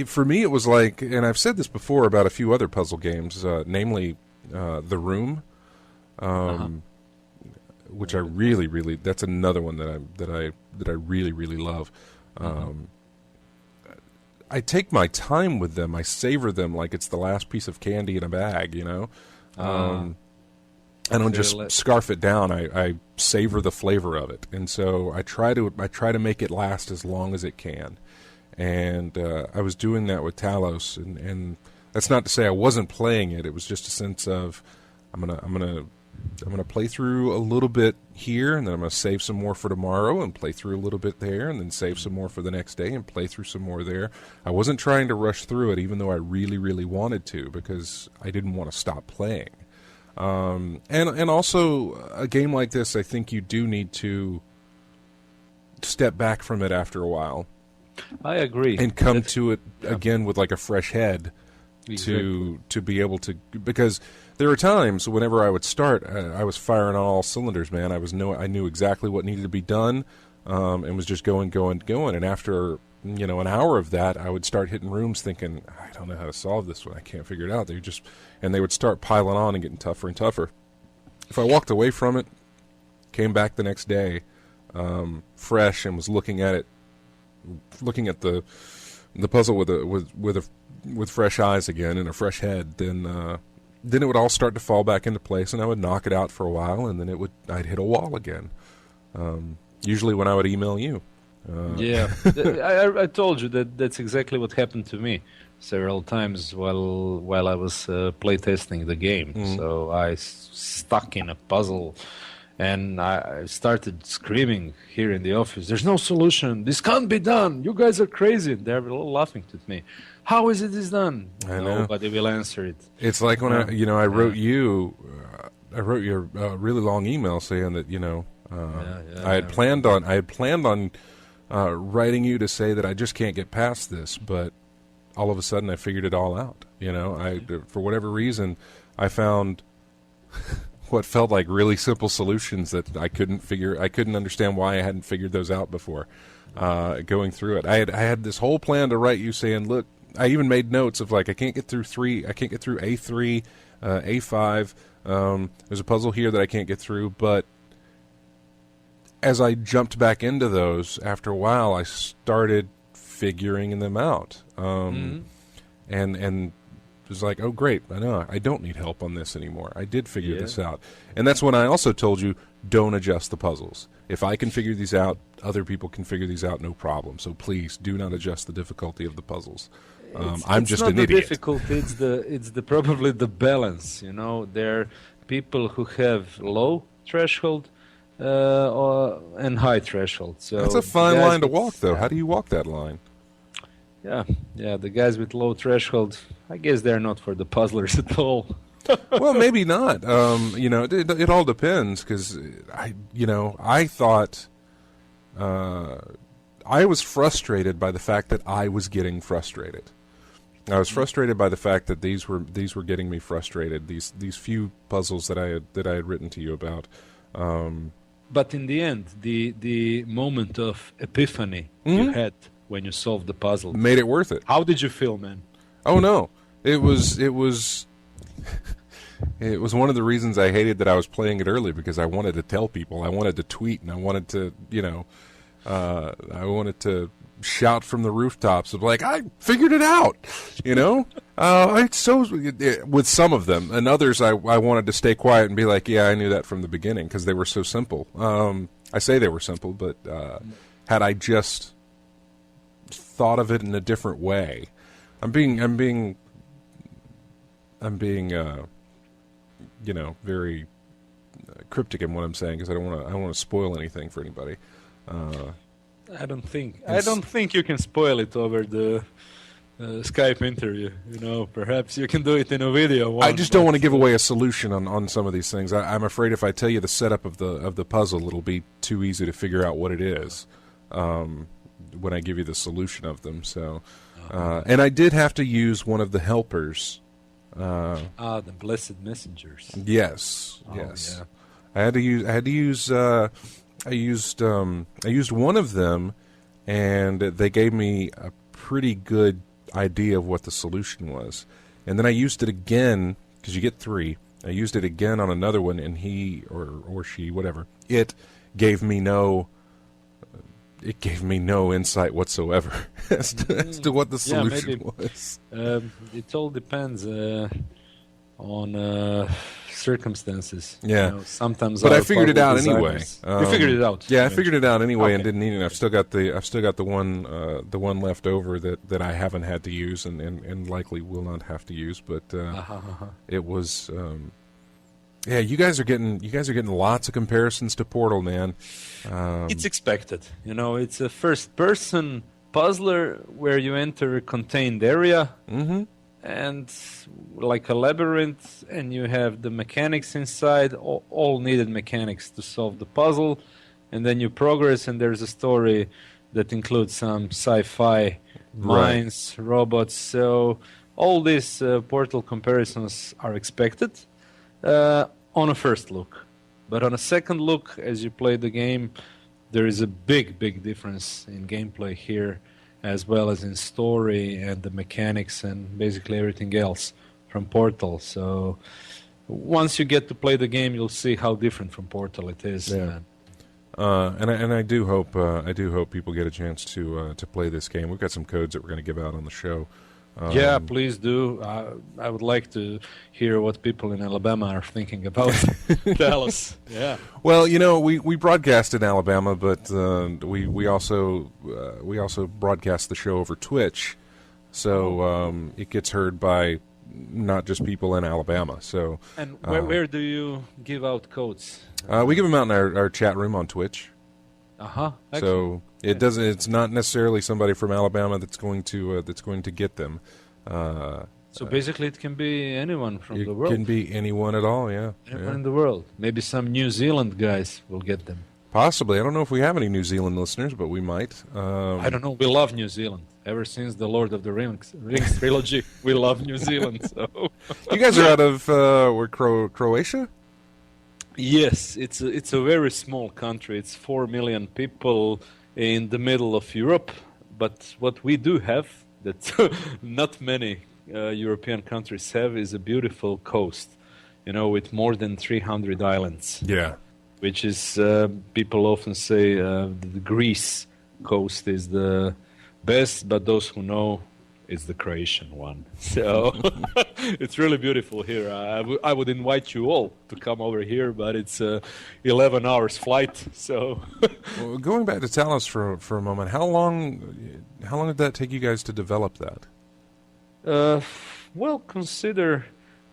for me it was like, and I've said this before about a few other puzzle games, namely The Room, which I really, really, that's another one that I really, really love. I take my time with them. I savor them like it's the last piece of candy in a bag, I don't just scarf it down. I savor the flavor of it, and so I try to make it last as long as it can. And I was doing that with Talos, and that's not to say I wasn't playing it. It was just a sense of I'm gonna play through a little bit here, and then I'm gonna save some more for tomorrow, and play through a little bit there, and then save some more for the next day, and play through some more there. I wasn't trying to rush through it, even though I really, really wanted to, because I didn't want to stop playing. And also a game like this, I think you do need to step back from it after a while. I agree. And come to it again with like a fresh head to be able to, because there were times whenever I would start, I was firing on all cylinders, man. I knew exactly what needed to be done, and was just going. And after an hour of that, I would start hitting rooms thinking, I don't know how to solve this one. I can't figure it out. They would start piling on and getting tougher and tougher. If I walked away from it, came back the next day, fresh, and was looking at the puzzle with fresh eyes again and a fresh head, then it would all start to fall back into place, and I would knock it out for a while, and then I'd hit a wall again. Usually when I would email you. Yeah, I told you that's exactly what happened to me several times while I was playtesting the game. So I stuck in a puzzle. And I started screaming here in the office, there's no solution. This can't be done. You guys are crazy. They're all laughing at me. How is it done? I know. Nobody will answer it. It's like when I wrote you a really long email saying that, I had planned on writing you to say that I just can't get past this, but all of a sudden I figured it all out. For whatever reason, I found what felt like really simple solutions that I couldn't understand why I hadn't figured those out before. Going through it, I had this whole plan to write you saying, look, I even made notes of like, I can't get through A3, A5. There's a puzzle here that I can't get through, but as I jumped back into those after a while, I started figuring them out. And it was like, oh, great, I know I don't need help on this anymore. I did figure this out. And that's when I also told you, don't adjust the puzzles. If I can figure these out, other people can figure these out, no problem. So please do not adjust the difficulty of the puzzles. I'm just an idiot. It's not the difficulty, it's probably the balance. You know, there are people who have low threshold and high threshold. So that's a fine line to walk, though. How do you walk that line? Yeah, the guys with low threshold, I guess they're not for the puzzlers at all. Well, maybe not. You know, it all depends, because I thought I was frustrated by the fact that I was getting frustrated. I was frustrated by the fact that these were getting me frustrated. These few puzzles that I had written to you about. But in the end, the moment of epiphany you had when you solved the puzzle made it worth it. How did you feel, man? Oh no, it was it was one of the reasons I hated that I was playing it early, because I wanted to tell people, I wanted to tweet, and I wanted to I wanted to shout from the rooftops of like, I figured it out, with some of them, and others I wanted to stay quiet and be like, yeah, I knew that from the beginning, because they were so simple. I say they were simple, but had I just thought of it in a different way, I'm being very cryptic in what I'm saying, because I don't want to spoil anything for anybody. I don't think you can spoil it over the Skype interview. Perhaps you can do it in a video. I just don't want to give away a solution on some of these things. I'm afraid if I tell you the setup of the puzzle, it'll be too easy to figure out what it is when I give you the solution of them. So, and I did have to use one of the helpers. The blessed messengers. Yes. Yeah. I used one of them, and they gave me a pretty good idea of what the solution was. And then I used it again, because you get 3. I used it again on another one, and he or she, whatever, it gave me no insight whatsoever as to what the solution was. It all depends on circumstances. Yeah, sometimes. But I figured it out anyway. You figured it out. Yeah, I figured it out anyway, and didn't need it. I've still got the one left over that I haven't had to use and likely will not have to use. But it was. Yeah, you guys are getting lots of comparisons to Portal, man. It's expected. It's a first-person puzzler where you enter a contained area, and like a labyrinth, and you have the mechanics inside, all needed mechanics to solve the puzzle, and then you progress, and there's a story that includes some sci-fi mines, robots. So all these Portal comparisons are expected. On a first look. But on a second look, as you play the game, there is a big difference in gameplay here, as well as in story and the mechanics and basically everything else from Portal. So once you get to play the game, you'll see how different from Portal it is. Yeah. And I do hope people get a chance to play this game. We've got some codes that we're going to give out on the show. Yeah, please do. I would like to hear what people in Alabama are thinking about Talos. Yeah. Well, we broadcast in Alabama, but we also broadcast the show over Twitch, so it gets heard by not just people in Alabama. So. And where do you give out codes? We give them out in our chat room on Twitch. So it's not necessarily somebody from Alabama that's going to get them. So basically, it can be anyone from the world. It can be anyone at all. Yeah, anyone in the world. Maybe some New Zealand guys will get them. Possibly. I don't know if we have any New Zealand listeners, but we might. I don't know. We love New Zealand. Ever since the Lord of the Rings trilogy, we love New Zealand. So you guys are out of Croatia? Yes, it's a very small country. It's 4 million people in the middle of Europe. But what we do have that not many European countries have is a beautiful coast, with more than 300 islands. Yeah. Which is, people often say the Greece coast is the best, but those who know, it's the Croatian one. So it's really beautiful here. I would invite you all to come over here, but it's 11 hours flight. So Well, going back to Talos for a moment, how long did that take you guys to develop that? well, consider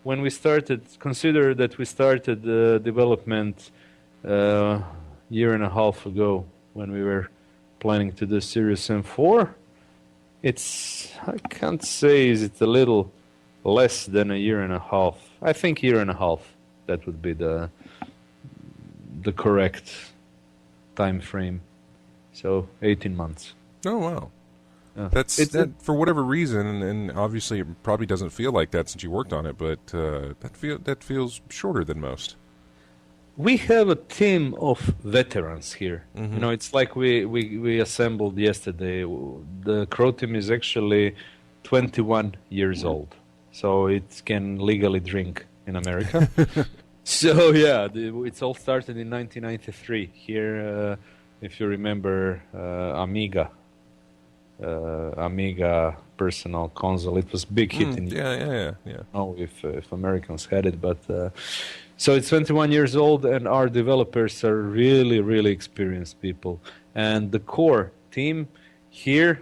that we started the development year and a half ago when we were planning to do Series M4. I can't say it's a little less than a year and a half. I think year and a half. That would be the correct time frame. So 18 months. Oh wow. Yeah. That for whatever reason, and obviously it probably doesn't feel like that since you worked on it, but that feels shorter than most. We have a team of veterans here. Mm-hmm. You know, it's like we assembled yesterday. The Croteam is actually 21 years old, so it can legally drink in America. So yeah, it's all started in 1993 here. If you remember, Amiga personal console, it was big hit in yeah. know if Americans had it, but so it's 21 years old, and our developers are really, really experienced people. And the core team here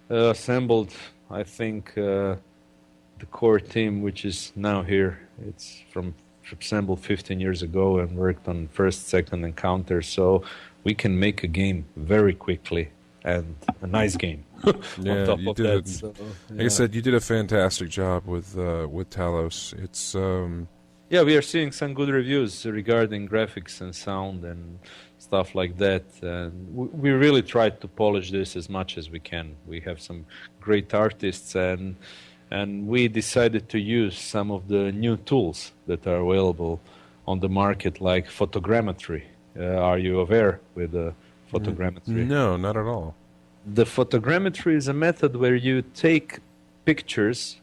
assembled, I think, the core team, which is now here, it's assembled 15 years ago and worked on first, second encounter. So we can make a game very quickly, and a nice game. Yeah, on top you of did. that. So, Like I said, you did a fantastic job with Talos. It's yeah, we are seeing some good reviews regarding graphics and sound and stuff like that. And we really tried to polish this as much as we can. We have some great artists, and we decided to use some of the new tools that are available on the market, like photogrammetry. Are you aware with photogrammetry? no, not at all. The photogrammetry is a method where you take pictures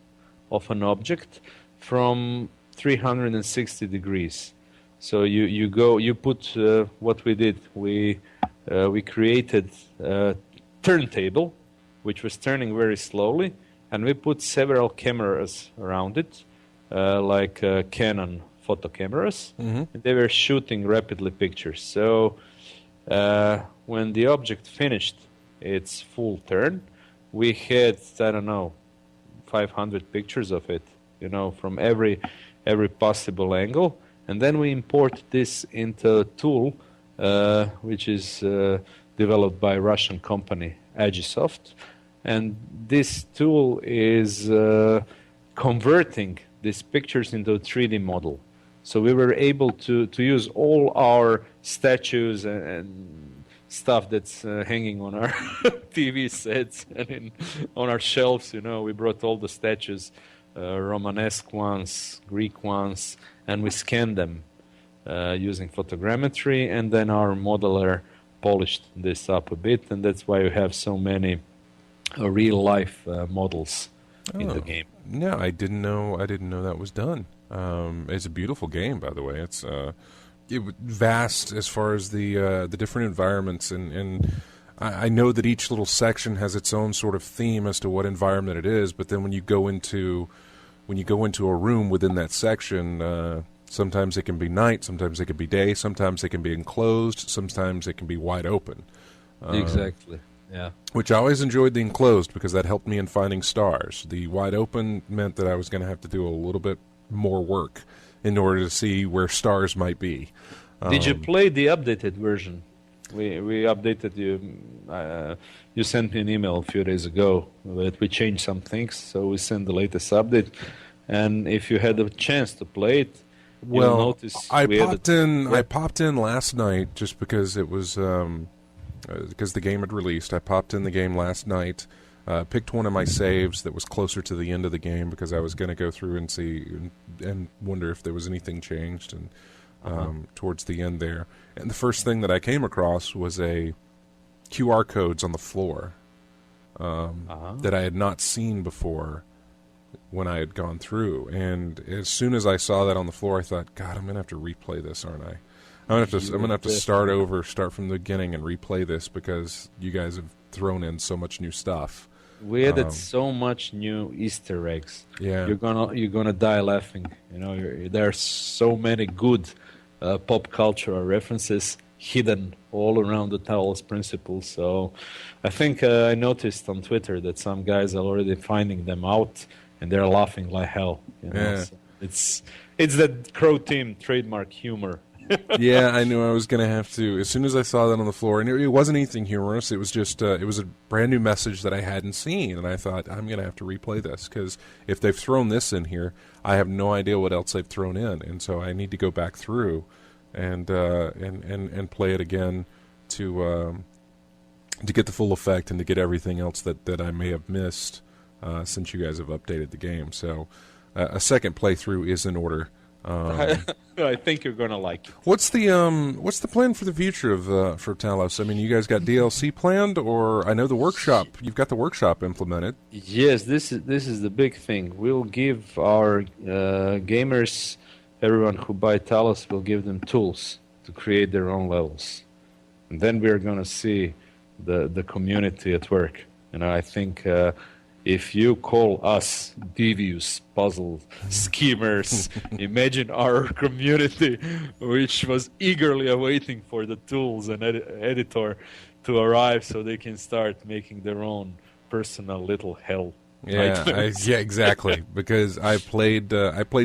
of an object from 360 degrees. So you put what we did. We created a turntable, which was turning very slowly, and we put several cameras around it, like Canon photo cameras. Mm-hmm. And they were shooting rapidly pictures. So when the object finished its full turn, we had, I don't know, 500 pictures of it, you know, from every possible angle, and then we import this into a tool which is developed by a Russian company, Agisoft, and this tool is converting these pictures into a 3D model. So we were able to use all our statues and stuff that's hanging on our TV sets and on our shelves. You know, we brought all the statues, Romanesque ones, Greek ones, and we scanned them using photogrammetry, and then our modeler polished this up a bit, and that's why you have so many real-life models in the game. No, I didn't know that was done. It's a beautiful game, by the way. It's vast as far as the different environments, and I know that each little section has its own sort of theme as to what environment it is. But then when you go into a room within that section, sometimes it can be night, sometimes it can be day, sometimes it can be enclosed, sometimes it can be wide open. Exactly. Yeah. Which I always enjoyed the enclosed because that helped me in finding stars. The wide open meant that I was going to have to do a little bit more work in order to see where stars might be. Did you play the updated version? We updated you. You sent me an email a few days ago that we changed some things, so we sent the latest update. And if you had a chance to play it, you'll notice I popped in last night just because it was because the game had released. I popped in the game last night. Picked one of my saves that was closer to the end of the game because I was going to go through and see and wonder if there was anything changed and towards the end there. And the first thing that I came across was a QR codes on the floor that I had not seen before when I had gone through. And as soon as I saw that on the floor, I thought, God, I'm going to have to replay this, aren't I? I'm gonna have to start over, start from the beginning, and replay this because you guys have thrown in so much new stuff. We added so much new Easter eggs. Yeah, you're gonna die laughing. There are so many good pop cultural references hidden all around the Talos Principle. So, I think I noticed on Twitter that some guys are already finding them out, and they're laughing like hell. Yeah. So it's that Croteam trademark humor. Yeah, I knew I was going to have to. As soon as I saw that on the floor, and it wasn't anything humorous. It was just it was a brand new message that I hadn't seen, and I thought I'm going to have to replay this because if they've thrown this in here, I have no idea what else they've thrown in, and so I need to go back through and play it again to get the full effect and to get everything else that I may have missed since you guys have updated the game. So a second playthrough is in order. I think you're gonna like it. What's the plan for the future of for Talos? I mean, you guys got DLC planned, or I know the workshop. You've got the workshop implemented. Yes, this is the big thing. We'll give our gamers, everyone who buy Talos, will give them tools to create their own levels, and then we're gonna see the community at work. I think. If you call us devious puzzle schemers, imagine our community, which was eagerly awaiting for the tools and editor to arrive so they can start making their own personal little hell. Yeah, yeah, exactly. Because I played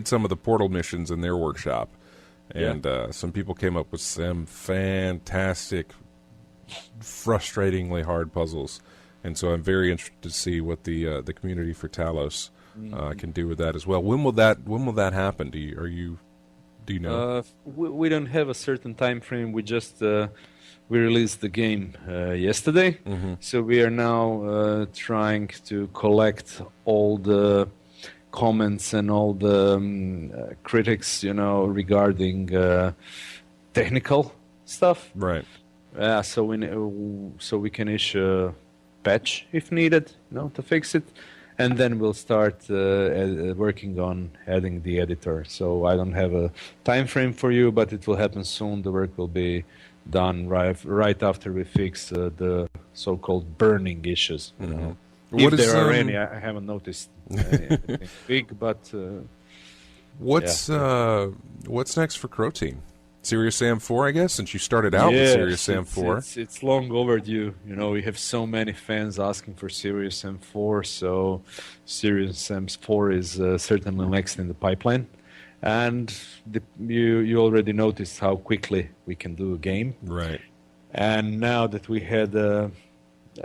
some of the Portal missions in their workshop, and some people came up with some fantastic, frustratingly hard puzzles. And so I'm very interested to see what the community for Talos can do with that as well. When will that happen? Do you know? We don't have a certain time frame. We just we released the game yesterday, so we are now trying to collect all the comments and all the critics, regarding technical stuff. Right. So we can issue patch if needed, to fix it, and then we'll start working on adding the editor. So I don't have a time frame for you, but it will happen soon. The work will be done right after we fix the so-called burning issues. If there are any, I haven't noticed anything big, but what's next for Croteam? Serious Sam 4, I guess, since you started out with Serious Sam 4. It's long overdue. We have so many fans asking for Serious Sam 4, so Serious Sam 4 is certainly next in the pipeline. And you already noticed how quickly we can do a game. Right. And now that we had...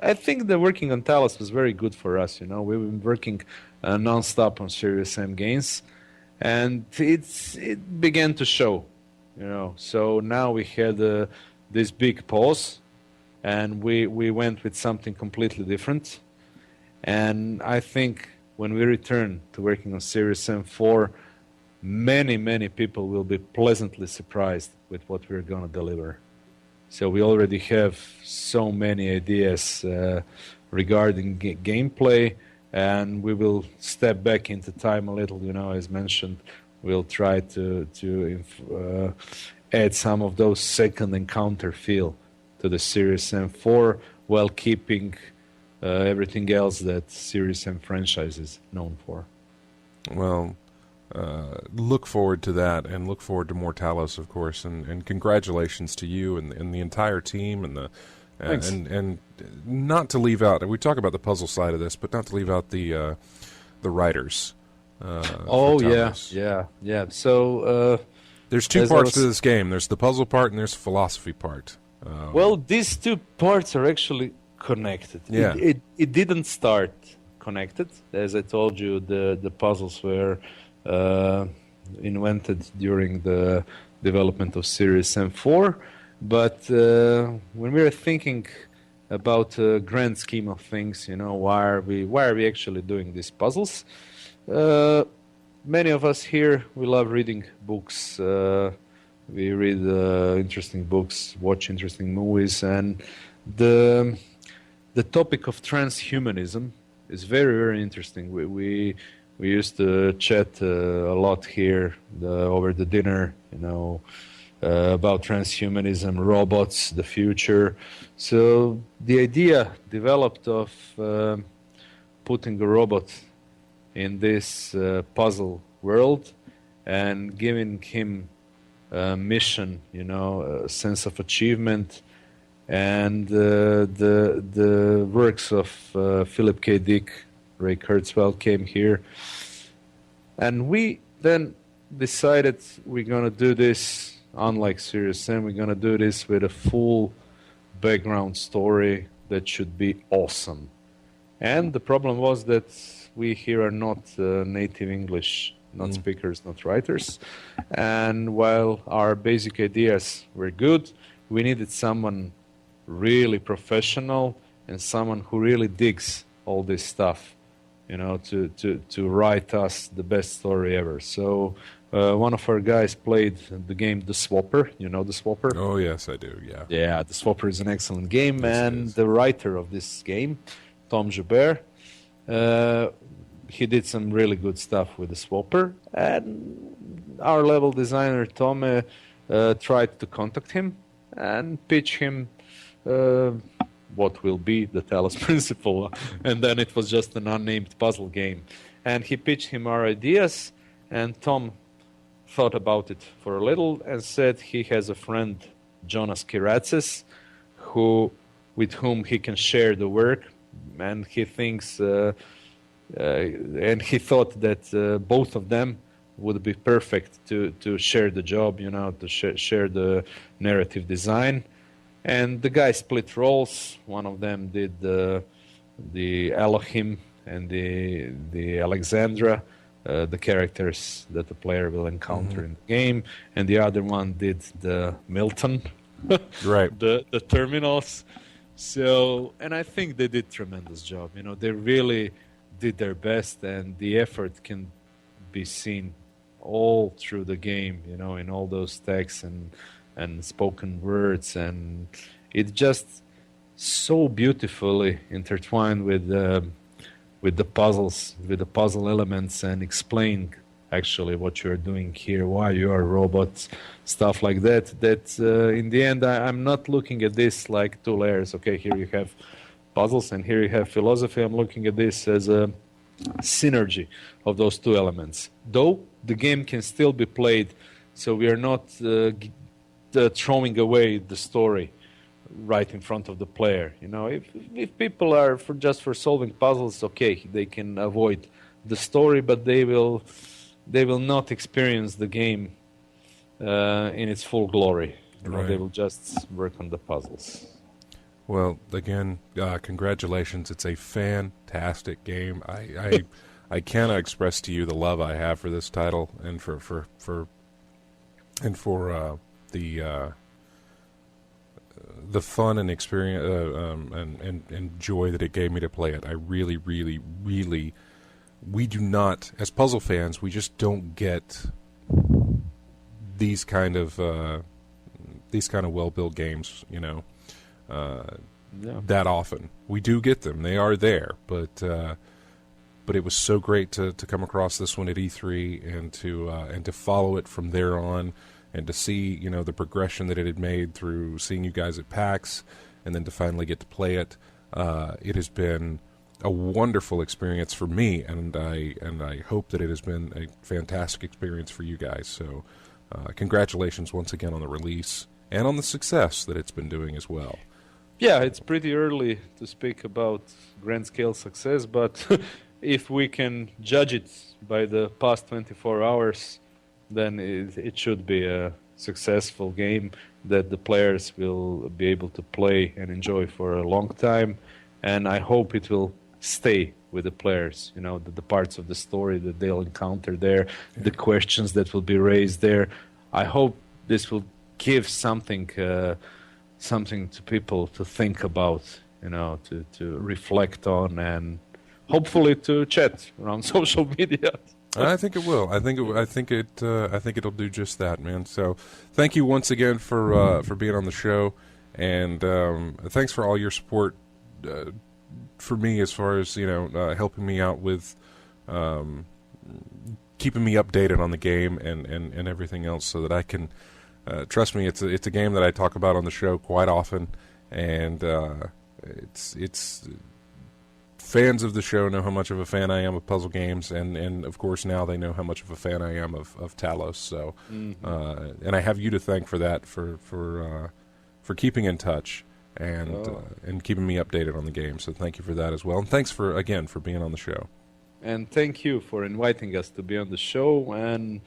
I think the working on Talos was very good for us. We've been working non-stop on Serious Sam games, and it began to show. So now we had this big pause, and we went with something completely different. And I think when we return to working on Serious Sam 4, many people will be pleasantly surprised with what we're going to deliver. So we already have so many ideas regarding gameplay, and we will step back into time a little, as mentioned. We'll try to add some of those second encounter feel to the Serious Sam 4 while keeping everything else that Serious Sam franchise is known for. Well, look forward to that, and look forward to more Talos, of course, and congratulations to you and the entire team and and not to leave out. We talk about the puzzle side of this, but not to leave out the writers. Yeah. So there's two parts to this game. There's the puzzle part and there's the philosophy part. Well, these two parts are actually connected. Yeah. It didn't start connected. As I told you, the puzzles were invented during the development of Serious Sam 4. But when we were thinking about a grand scheme of things, why are we actually doing these puzzles? Many of us here, we love reading books. We read interesting books, watch interesting movies, and the topic of transhumanism is very, very interesting. We used to chat a lot here over the dinner, about transhumanism, robots, the future. So the idea developed of putting a robot in this puzzle world and giving him a mission, a sense of achievement, and the works of Philip K. Dick, Ray Kurzweil came here, and we then decided we're gonna do this unlike Serious Sam. We're gonna do this with a full background story that should be awesome. And the problem was that we here are not native English, not speakers, not writers. And while our basic ideas were good, we needed someone really professional and someone who really digs all this stuff, to write us the best story ever. So one of our guys played the game The Swapper. You know The Swapper? Oh, yes, I do, yeah. Yeah, The Swapper is an excellent game. Yes, and the writer of this game, Tom Joubert, he did some really good stuff with The Swapper. And our level designer, Tom, tried to contact him and pitch him what will be the Talos Principle. And then it was just an unnamed puzzle game. And he pitched him our ideas, and Tom thought about it for a little and said he has a friend, Jonas Kiratzis, with whom he can share the work, and he thinks and he thought that both of them would be perfect to share the job, to share the narrative design. And the guys split roles. One of them did the Elohim and the Alexandra, the characters that the player will encounter in the game, and the other one did the Milton, Right. the terminals. So, and I think they did tremendous job. They really did their best, and the effort can be seen all through the game. In all those texts and spoken words, and it just so beautifully intertwined with the puzzles, with the puzzle elements, and explain actually what you're doing here, why you are robots, stuff like that. That in the end, I'm not looking at this like two layers. Okay, here you have puzzles and here you have philosophy. I'm looking at this as a synergy of those two elements. Though the game can still be played, so we are not throwing away the story right in front of the player. If people are just for solving puzzles, okay, they can avoid the story, but they will not experience the game in its full glory. Right. They will just work on the puzzles. Well, again, congratulations. It's a fantastic game. I cannot express to you the love I have for this title and for the fun and experience and joy that it gave me to play it. I really, really, really, we do not, as puzzle fans, we just don't get these kind of well-built games, that often. We do get them; they are there, but it was so great to come across this one at E3 and to follow it from there on. And to see, the progression that it had made through seeing you guys at PAX, and then to finally get to play it, it has been a wonderful experience for me, and I hope that it has been a fantastic experience for you guys. So, congratulations once again on the release and on the success that it's been doing as well. Yeah, it's pretty early to speak about grand scale success, but if we can judge it by the past 24 hours. Then it should be a successful game that the players will be able to play and enjoy for a long time. And I hope it will stay with the players, the parts of the story that they'll encounter there, the questions that will be raised there. I hope this will give something to people to think about, to reflect on, and hopefully to chat around social media. I think it will. I think it'll do just that, man. So, thank you once again for being on the show, and thanks for all your support for me as far as helping me out with keeping me updated on the game and everything else, so that I can trust me, it's a game that I talk about on the show quite often, and it's fans of the show know how much of a fan I am of puzzle games, and of course now they know how much of a fan I am of Talos. So, and I have you to thank for that, for keeping in touch and keeping me updated on the game. So thank you for that as well, and thanks for being on the show. And thank you for inviting us to be on the show, and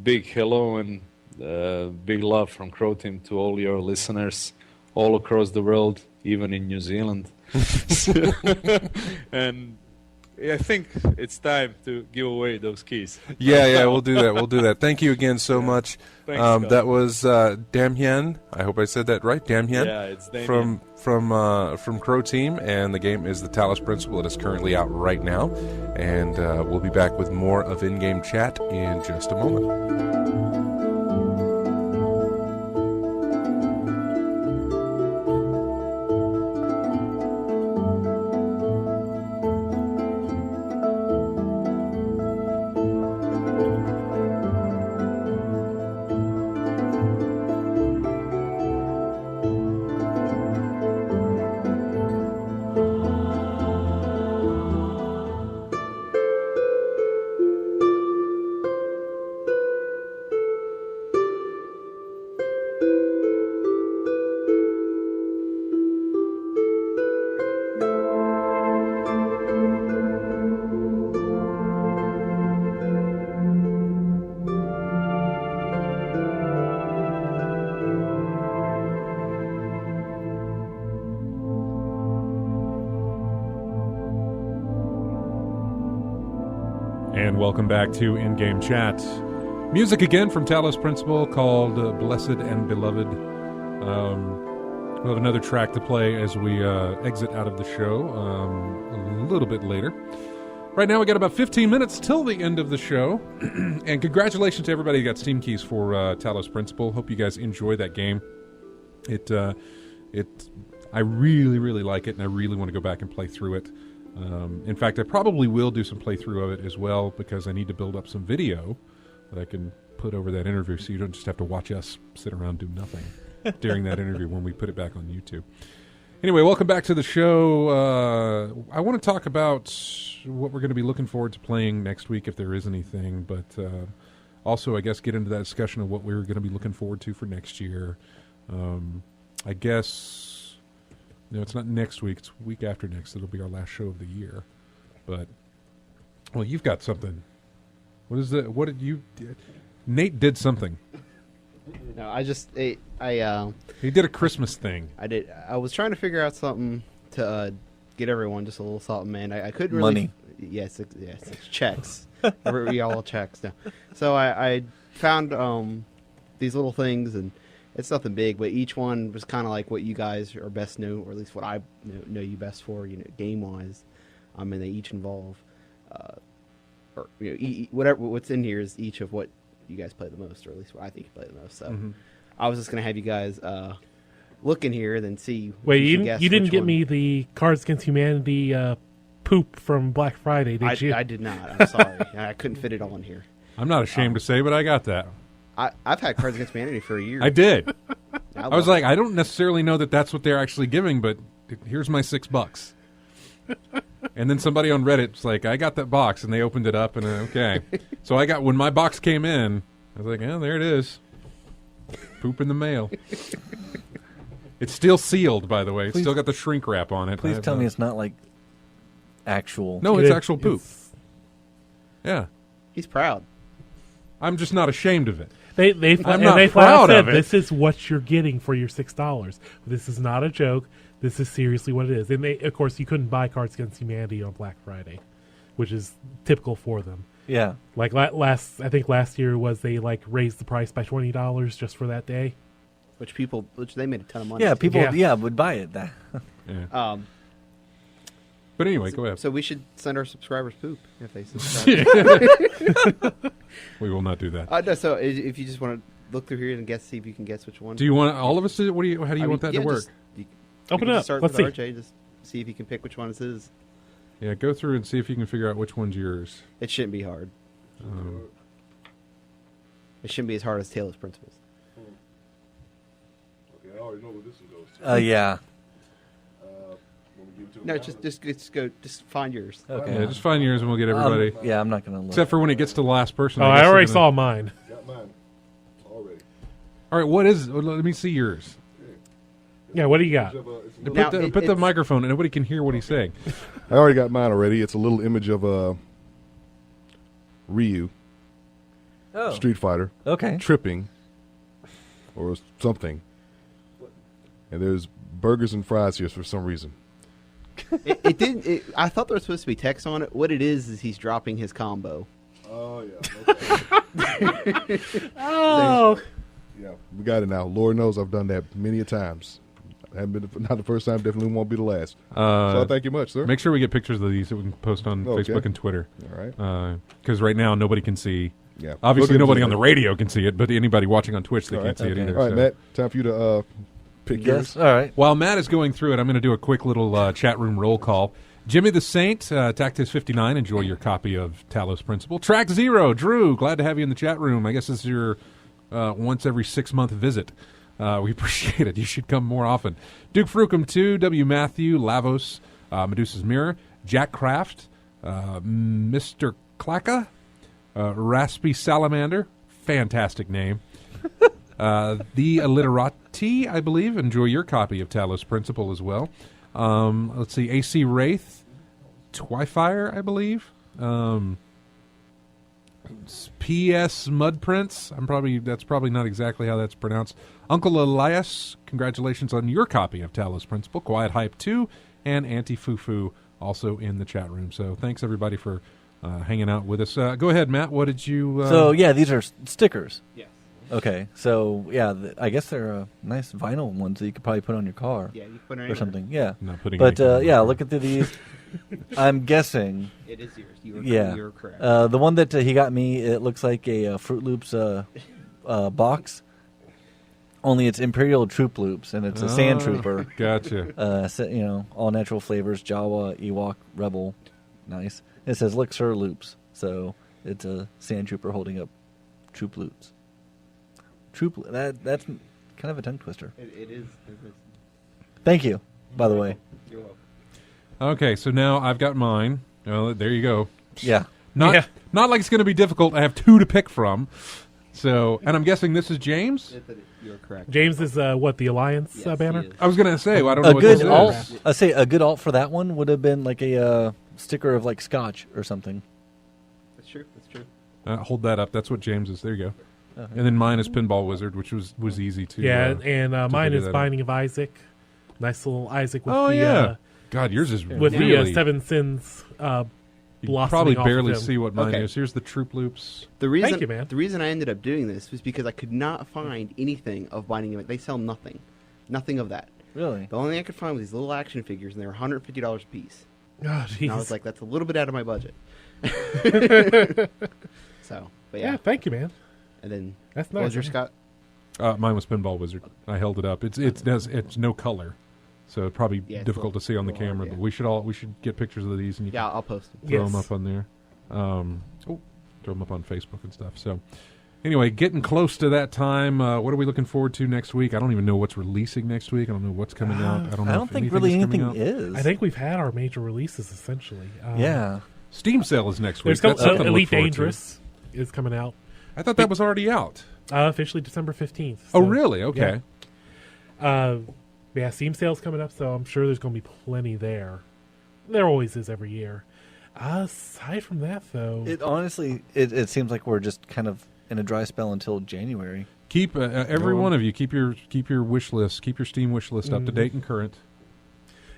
big hello and big love from Croteam to all your listeners all across the world, even in New Zealand. And I think it's time to give away those keys. Yeah, we'll do that. Thank you again so much. Thanks, Scott. That was Damjan. I hope I said that right. Damjan. Yeah, it's Damjan. From Croteam, and the game is the Talos Principle. It is currently out right now, and we'll be back with more of in-game chat in just a moment. And welcome back to In-Game Chat. Music again from Talos Principle called Blessed and Beloved. We'll have another track to play as we exit out of the show a little bit later. Right now we got about 15 minutes till the end of the show. And congratulations to everybody who got Steam keys for Talos Principle. Hope you guys enjoy that game. I really, really like it, and I really want to go back and play through it. In fact, I probably will do some playthrough of it as well, because I need to build up some video that I can put over that interview, so you don't just have to watch us sit around do nothing during that interview when we put it back on YouTube. Anyway, welcome back to the show. I want to talk about what we're going to be looking forward to playing next week, if there is anything, but also, I guess, get into that discussion of what we're going to be looking forward to for next year. I guess... No, it's not next week. It's week after next. It'll be our last show of the year. But, well, you've got something. What is that? What did you... Nate did something. No, I He did a Christmas thing. I did. I was trying to figure out something to get everyone just a little something, man. I couldn't really... Money. Yes, it's checks. We all checks now. So I found these little things, and it's nothing big, but each one was kind of like what you guys are best known, or at least what I know you best for, game-wise. And they each involve, whatever what's in here is each of what you guys play the most, or at least what I think you play the most. So I was just going to have you guys look in here and then see. Wait, you didn't get me the Cards Against Humanity poop from Black Friday, did you? I did not. I'm sorry. I couldn't fit it all in here. I'm not ashamed to say, but I got that. I've had Cards Against Humanity for a year. I did. I was like, it. I don't necessarily know that that's what they're actually giving, but here's my $6. And then somebody on Reddit was like, I got that box, and they opened it up, and okay. So when my box came in, I was like, yeah, there it is. Poop in the mail. It's still sealed, by the way. It's still got the shrink wrap on it. Please tell me it's not like actual. No, it's actual poop. Yeah. He's proud. I'm just not ashamed of it. I'm not proud of it. This is what you're getting for your $6. This is not a joke. This is seriously what it is. And of course, you couldn't buy Cards Against Humanity on Black Friday, which is typical for them. Yeah. Like I think last year was they raised the price by $20 just for that day. Which they made a ton of money. Yeah, too. people would buy it. Yeah. But anyway, go ahead. So we should send our subscribers poop if they subscribe. We will not do that. No, so if you just want to look through here and see if you can guess which one. Do you want all of us to? How do you want that to work? Open it up. Start Let's with see. RJ. Just see if you can pick which one it is. Yeah, go through and see if you can figure out which one's yours. It shouldn't be hard. It shouldn't be as hard as Talos Principles. already know where this one goes to. Yeah. No, just find yours. Okay. Yeah, just find yours and we'll get everybody. Yeah, I'm not gonna look. Except for when it gets to the last person. Oh, guess I they're already gonna- saw mine. Got mine already. All right, what is? Let me see yours. Yeah, what do you got? Put, Now, the, it- put the it's- microphone, and nobody can hear what he's saying. I already got mine already. It's a little image of Ryu, Oh. Street Fighter, Okay. tripping or something. And there's burgers and fries here for some reason. It didn't. I thought there was supposed to be text on it. What it is he's dropping his combo. Oh yeah. Okay. Oh, Yeah, we got it now. Lord knows I've done that many a times. Haven't been not the first time. Definitely won't be the last. So I thank you much, sir. Make sure we get pictures of these that we can post on Okay. Facebook and Twitter. All right. Because right now nobody can see. Yeah. Obviously, Look at nobody it. on the radio can see it, but anybody watching on Twitch, they All can't right. see it either. All right, so. Matt. Time for you to pick Yes. yours. All right. While Matt is going through it, I'm going to do a quick little chat room roll call. Jimmy the Saint, Tactis 59, enjoy your copy of Talos Principle. Track Zero, Drew, glad to have you in the chat room. I guess this is your once every 6-month visit. We appreciate it. You should come more often. Duke Frucum 2, W. Matthew, Lavos, Medusa's Mirror, Jack Kraft, Mr. Clacka, Raspy Salamander, fantastic name. The Illiterati, I believe. Enjoy your copy of Talos Principle as well. Let's see, AC Wraith, Twifire, I believe. PS Mudprints. That's probably not exactly how that's pronounced. Uncle Elias, congratulations on your copy of Talos Principle. Quiet Hype 2 and Anti Fufu also in the chat room. So thanks everybody for hanging out with us. Go ahead, Matt. What did you? So yeah, these are stickers. Yes. Okay. So yeah, I guess they're nice vinyl ones that you could probably put on your car Yeah, you put it or anywhere. something. Yeah. Not putting. But anything on yeah, the- looking through these, I'm guessing. It is yours. You were, Yeah. you were correct. The one that he got me, it looks like a Fruit Loops box. Only it's Imperial Troop Loops, and it's a Sand Oh, Trooper. Gotcha. All natural flavors, Jawa, Ewok, Rebel. Nice. It says Elixir Loops, so it's a Sand Trooper holding up Troop Loops. That's kind of a tongue twister. It is. Thank you, by the way. You're welcome. Okay, so now I've got mine. Well, there you go. Yeah. Not like it's going to be difficult. I have 2 to pick from. So, and I'm guessing this is James. You're correct. James is what, the Alliance Yes, banner? he is. I was going to say, well, I don't know A what good this alt. is. I say a good alt for that one would have been like a sticker of like Scotch or something. That's true. That's true. Hold that up. That's what James is. There you go. Uh-huh. And then mine is Pinball Wizard, which was easy to. Yeah, and mine figure is that out. Binding of Isaac. Nice little Isaac with Oh the yeah. God, yours is with really. the Seven Sins. You blossoming probably off barely of him. see what mine Okay. is. Here's the Troop Loops. The reason, Thank you, man. The reason I ended up doing this was because I could not find anything of Binding of It. They sell nothing of that. Really? The only thing I could find was these little action figures, and they were $150 a piece. Oh, And I was jeez. like, that's a little bit out of my budget. So, but yeah, yeah. thank you, man. And then, That's what nice. was your Scott? Mine was Pinball Wizard. I held it up. It's no color, so it's probably Yeah, it's difficult a to see on the little hard, camera. yeah. But we should get pictures of these and you Yeah, can I'll post them. throw Yes. them up on there. Throw them up on Facebook and stuff. So, anyway, getting close to that time. What are we looking forward to next week? I don't even know what's releasing next week. I don't know what's coming out. I don't know. I don't if think anything really is coming anything out. is. I think we've had our major releases essentially. Yeah. Steam Sale is next week. There's That's something to look Elite forward to. Dangerous is coming out I thought that was already out. officially December 15th. Oh, so, really? Okay. Yeah, Steam sale's coming up, so I'm sure there's going to be plenty there. There always is every year. Aside from that, though, It honestly, it seems like we're just kind of in a dry spell until January. Keep every one of you keep your wish list, keep your Steam wish list up to Mhm. date and current.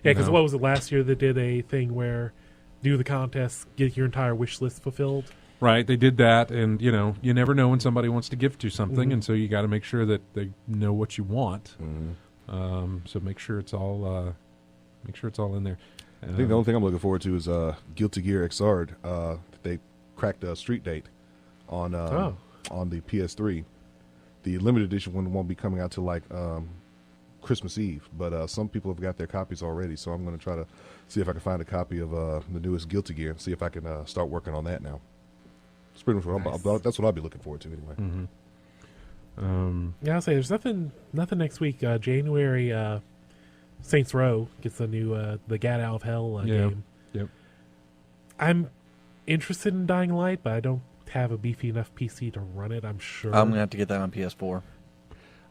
yeah, because No. what was it last year that did a thing where do the contest, get your entire wish list fulfilled? Right, they did that, and you never know when somebody wants to gift you something, Mhm. and so you got to make sure that they know what you want. Mm-hmm. So make sure it's all in there. I think the only thing I'm looking forward to is Guilty Gear Xrd. They cracked a street date on the PS3. The limited edition one won't be coming out till like Christmas Eve, but some people have got their copies already. So I'm going to try to see if I can find a copy of the newest Guilty Gear and see if I can start working on that now. It's pretty much that's what I'll be looking forward to anyway. Mm-hmm. Yeah, I'll say there's nothing next week. January, Saints Row gets a new the Gat Out of Hell game. Yep. I'm interested in Dying Light, but I don't have a beefy enough PC to run it. I'm sure I'm gonna have to get that on PS4.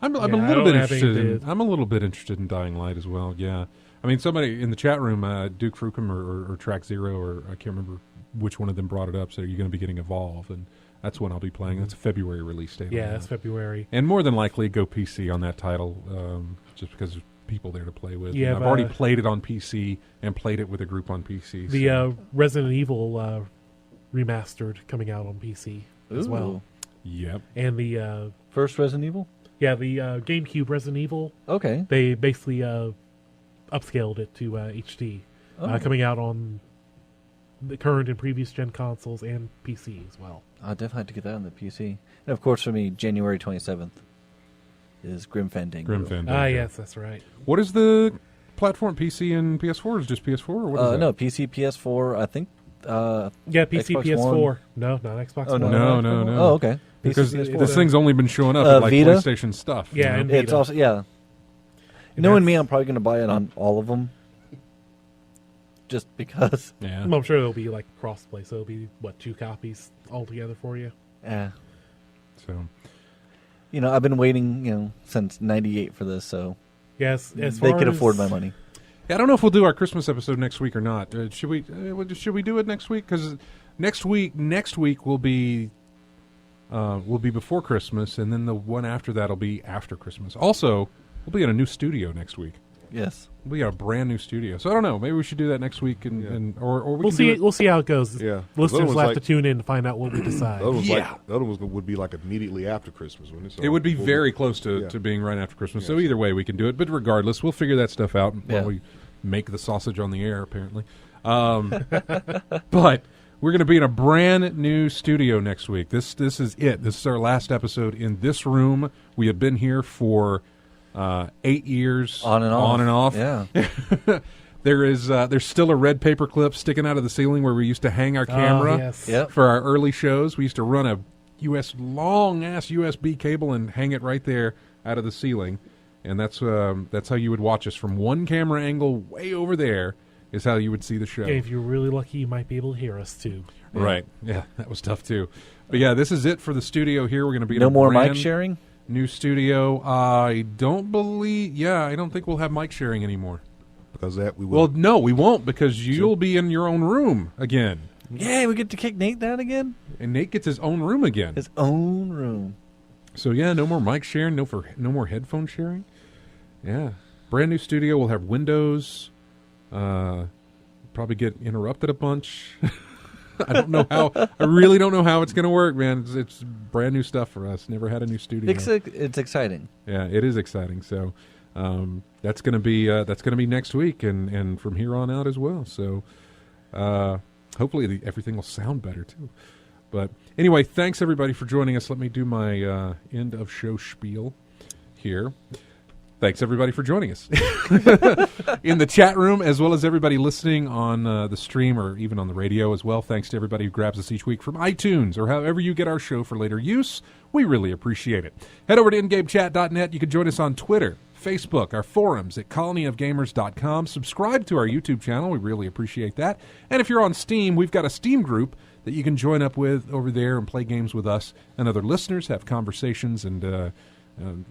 I'm Yeah, a I little don't bit have interested. anything I'm a little bit interested in Dying Light as well. Yeah, I mean, somebody in the chat room, Duke Frucom or Track Zero, or I can't remember which one of them brought it up. So you're going to be getting Evolve, and that's when I'll be playing. That's a February release date. Yeah, on that's that. February. And more than likely go PC on that title, just because there's people there to play with. Yeah, And I've already played it on PC and played it with a group on PC. The so. Resident Evil remastered coming out on PC as well, Ooh. Yep. and the First Resident Evil. the GameCube Resident Evil. Okay. They basically upscaled it to HD, Oh. coming out on the current and previous gen consoles and PC as well. I'll definitely have to get that on the PC. And of course, for me, January 27th is Grim Fandango. Grim Fandango. Ah, yes, that's right. What is the platform? PC and PS4? Is it just PS4 or what is that? No, PC, PS4. I think. Yeah, PC, Xbox PS4. One. No, not Xbox Oh One. No. Oh, okay. Because PC, PS4. This thing's only been showing up Uh, at like Vita? PlayStation stuff. you Yeah, know? and It's Vita. also And Knowing that's- me, I'm probably going to buy it on all of them, just because. yeah. Well, I'm sure it'll be like crossplay, so it'll be, 2 copies altogether for you? So I've been waiting, since '98 for this, so Yes, as they far could as, afford my money. yeah, I don't know if we'll do our Christmas episode next week or not. Should we do it next week? Because next week will be before Christmas, and then the one after that will be after Christmas. Also, we'll be in a new studio next week. Yes. We'll be in a brand new studio. So I don't know. Maybe we should do that next week, or we We'll can see. do it. We'll see how it goes. Yeah. Listeners The will other have to one's tune in to find out what we decide. The other one's Yeah. the other one would be like immediately after Christmas, wouldn't it? So It would be we'll- very close to, yeah. to being right after Christmas. So Yes. either way, we can do it. But regardless, we'll figure that stuff out Yeah. while we make the sausage on the air, apparently. But we're going to be in a brand new studio next week. This is it. This is our last episode in this room. We have been here for 8 years. On and off. Yeah. Yeah. There's still a red paper clip sticking out of the ceiling where we used to hang our camera. Oh, yes. Yep. For our early shows, we used to run a long-ass USB cable and hang it right there out of the ceiling. And that's how you would watch us from one camera angle way over there is how you would see the show. Yeah, if you're really lucky, you might be able to hear us too. Right. Yeah, that was tough too. But yeah, this is it for the studio here. We're going to be in No a more brand mic sharing? new studio. I don't think we'll have mic sharing anymore. because that we will. Well, no, we won't because you'll be in your own room again. Yeah, we get to kick Nate down again? And Nate gets his own room again. His own room. So yeah, no more mic sharing, no more headphone sharing. Yeah, brand new studio. We'll have windows. Probably get interrupted a bunch. I don't know how. I really don't know how it's going to work, man. It's brand new stuff for us. Never had a new studio. It's exciting. Yeah, it is exciting. So that's going to be next week, and from here on out as well. So hopefully everything will sound better too. But anyway, thanks everybody for joining us. Let me do my end of show spiel here. Thanks everybody for joining us in the chat room, as well as everybody listening on the stream or even on the radio as well. Thanks to everybody who grabs us each week from iTunes or however you get our show for later use. We really appreciate it. Head over to ingamechat.net. You can join us on Twitter, Facebook, our forums at colonyofgamers.com. Subscribe to our YouTube channel. We really appreciate that. And if you're on Steam, we've got a Steam group that you can join up with over there and play games with us and other listeners, have conversations, and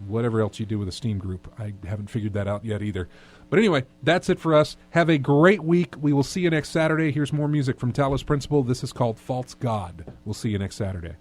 whatever else you do with a Steam group. I haven't figured that out yet either. But anyway, that's it for us. Have a great week. We will see you next Saturday. Here's more music from Talos Principle. This is called False God. We'll see you next Saturday.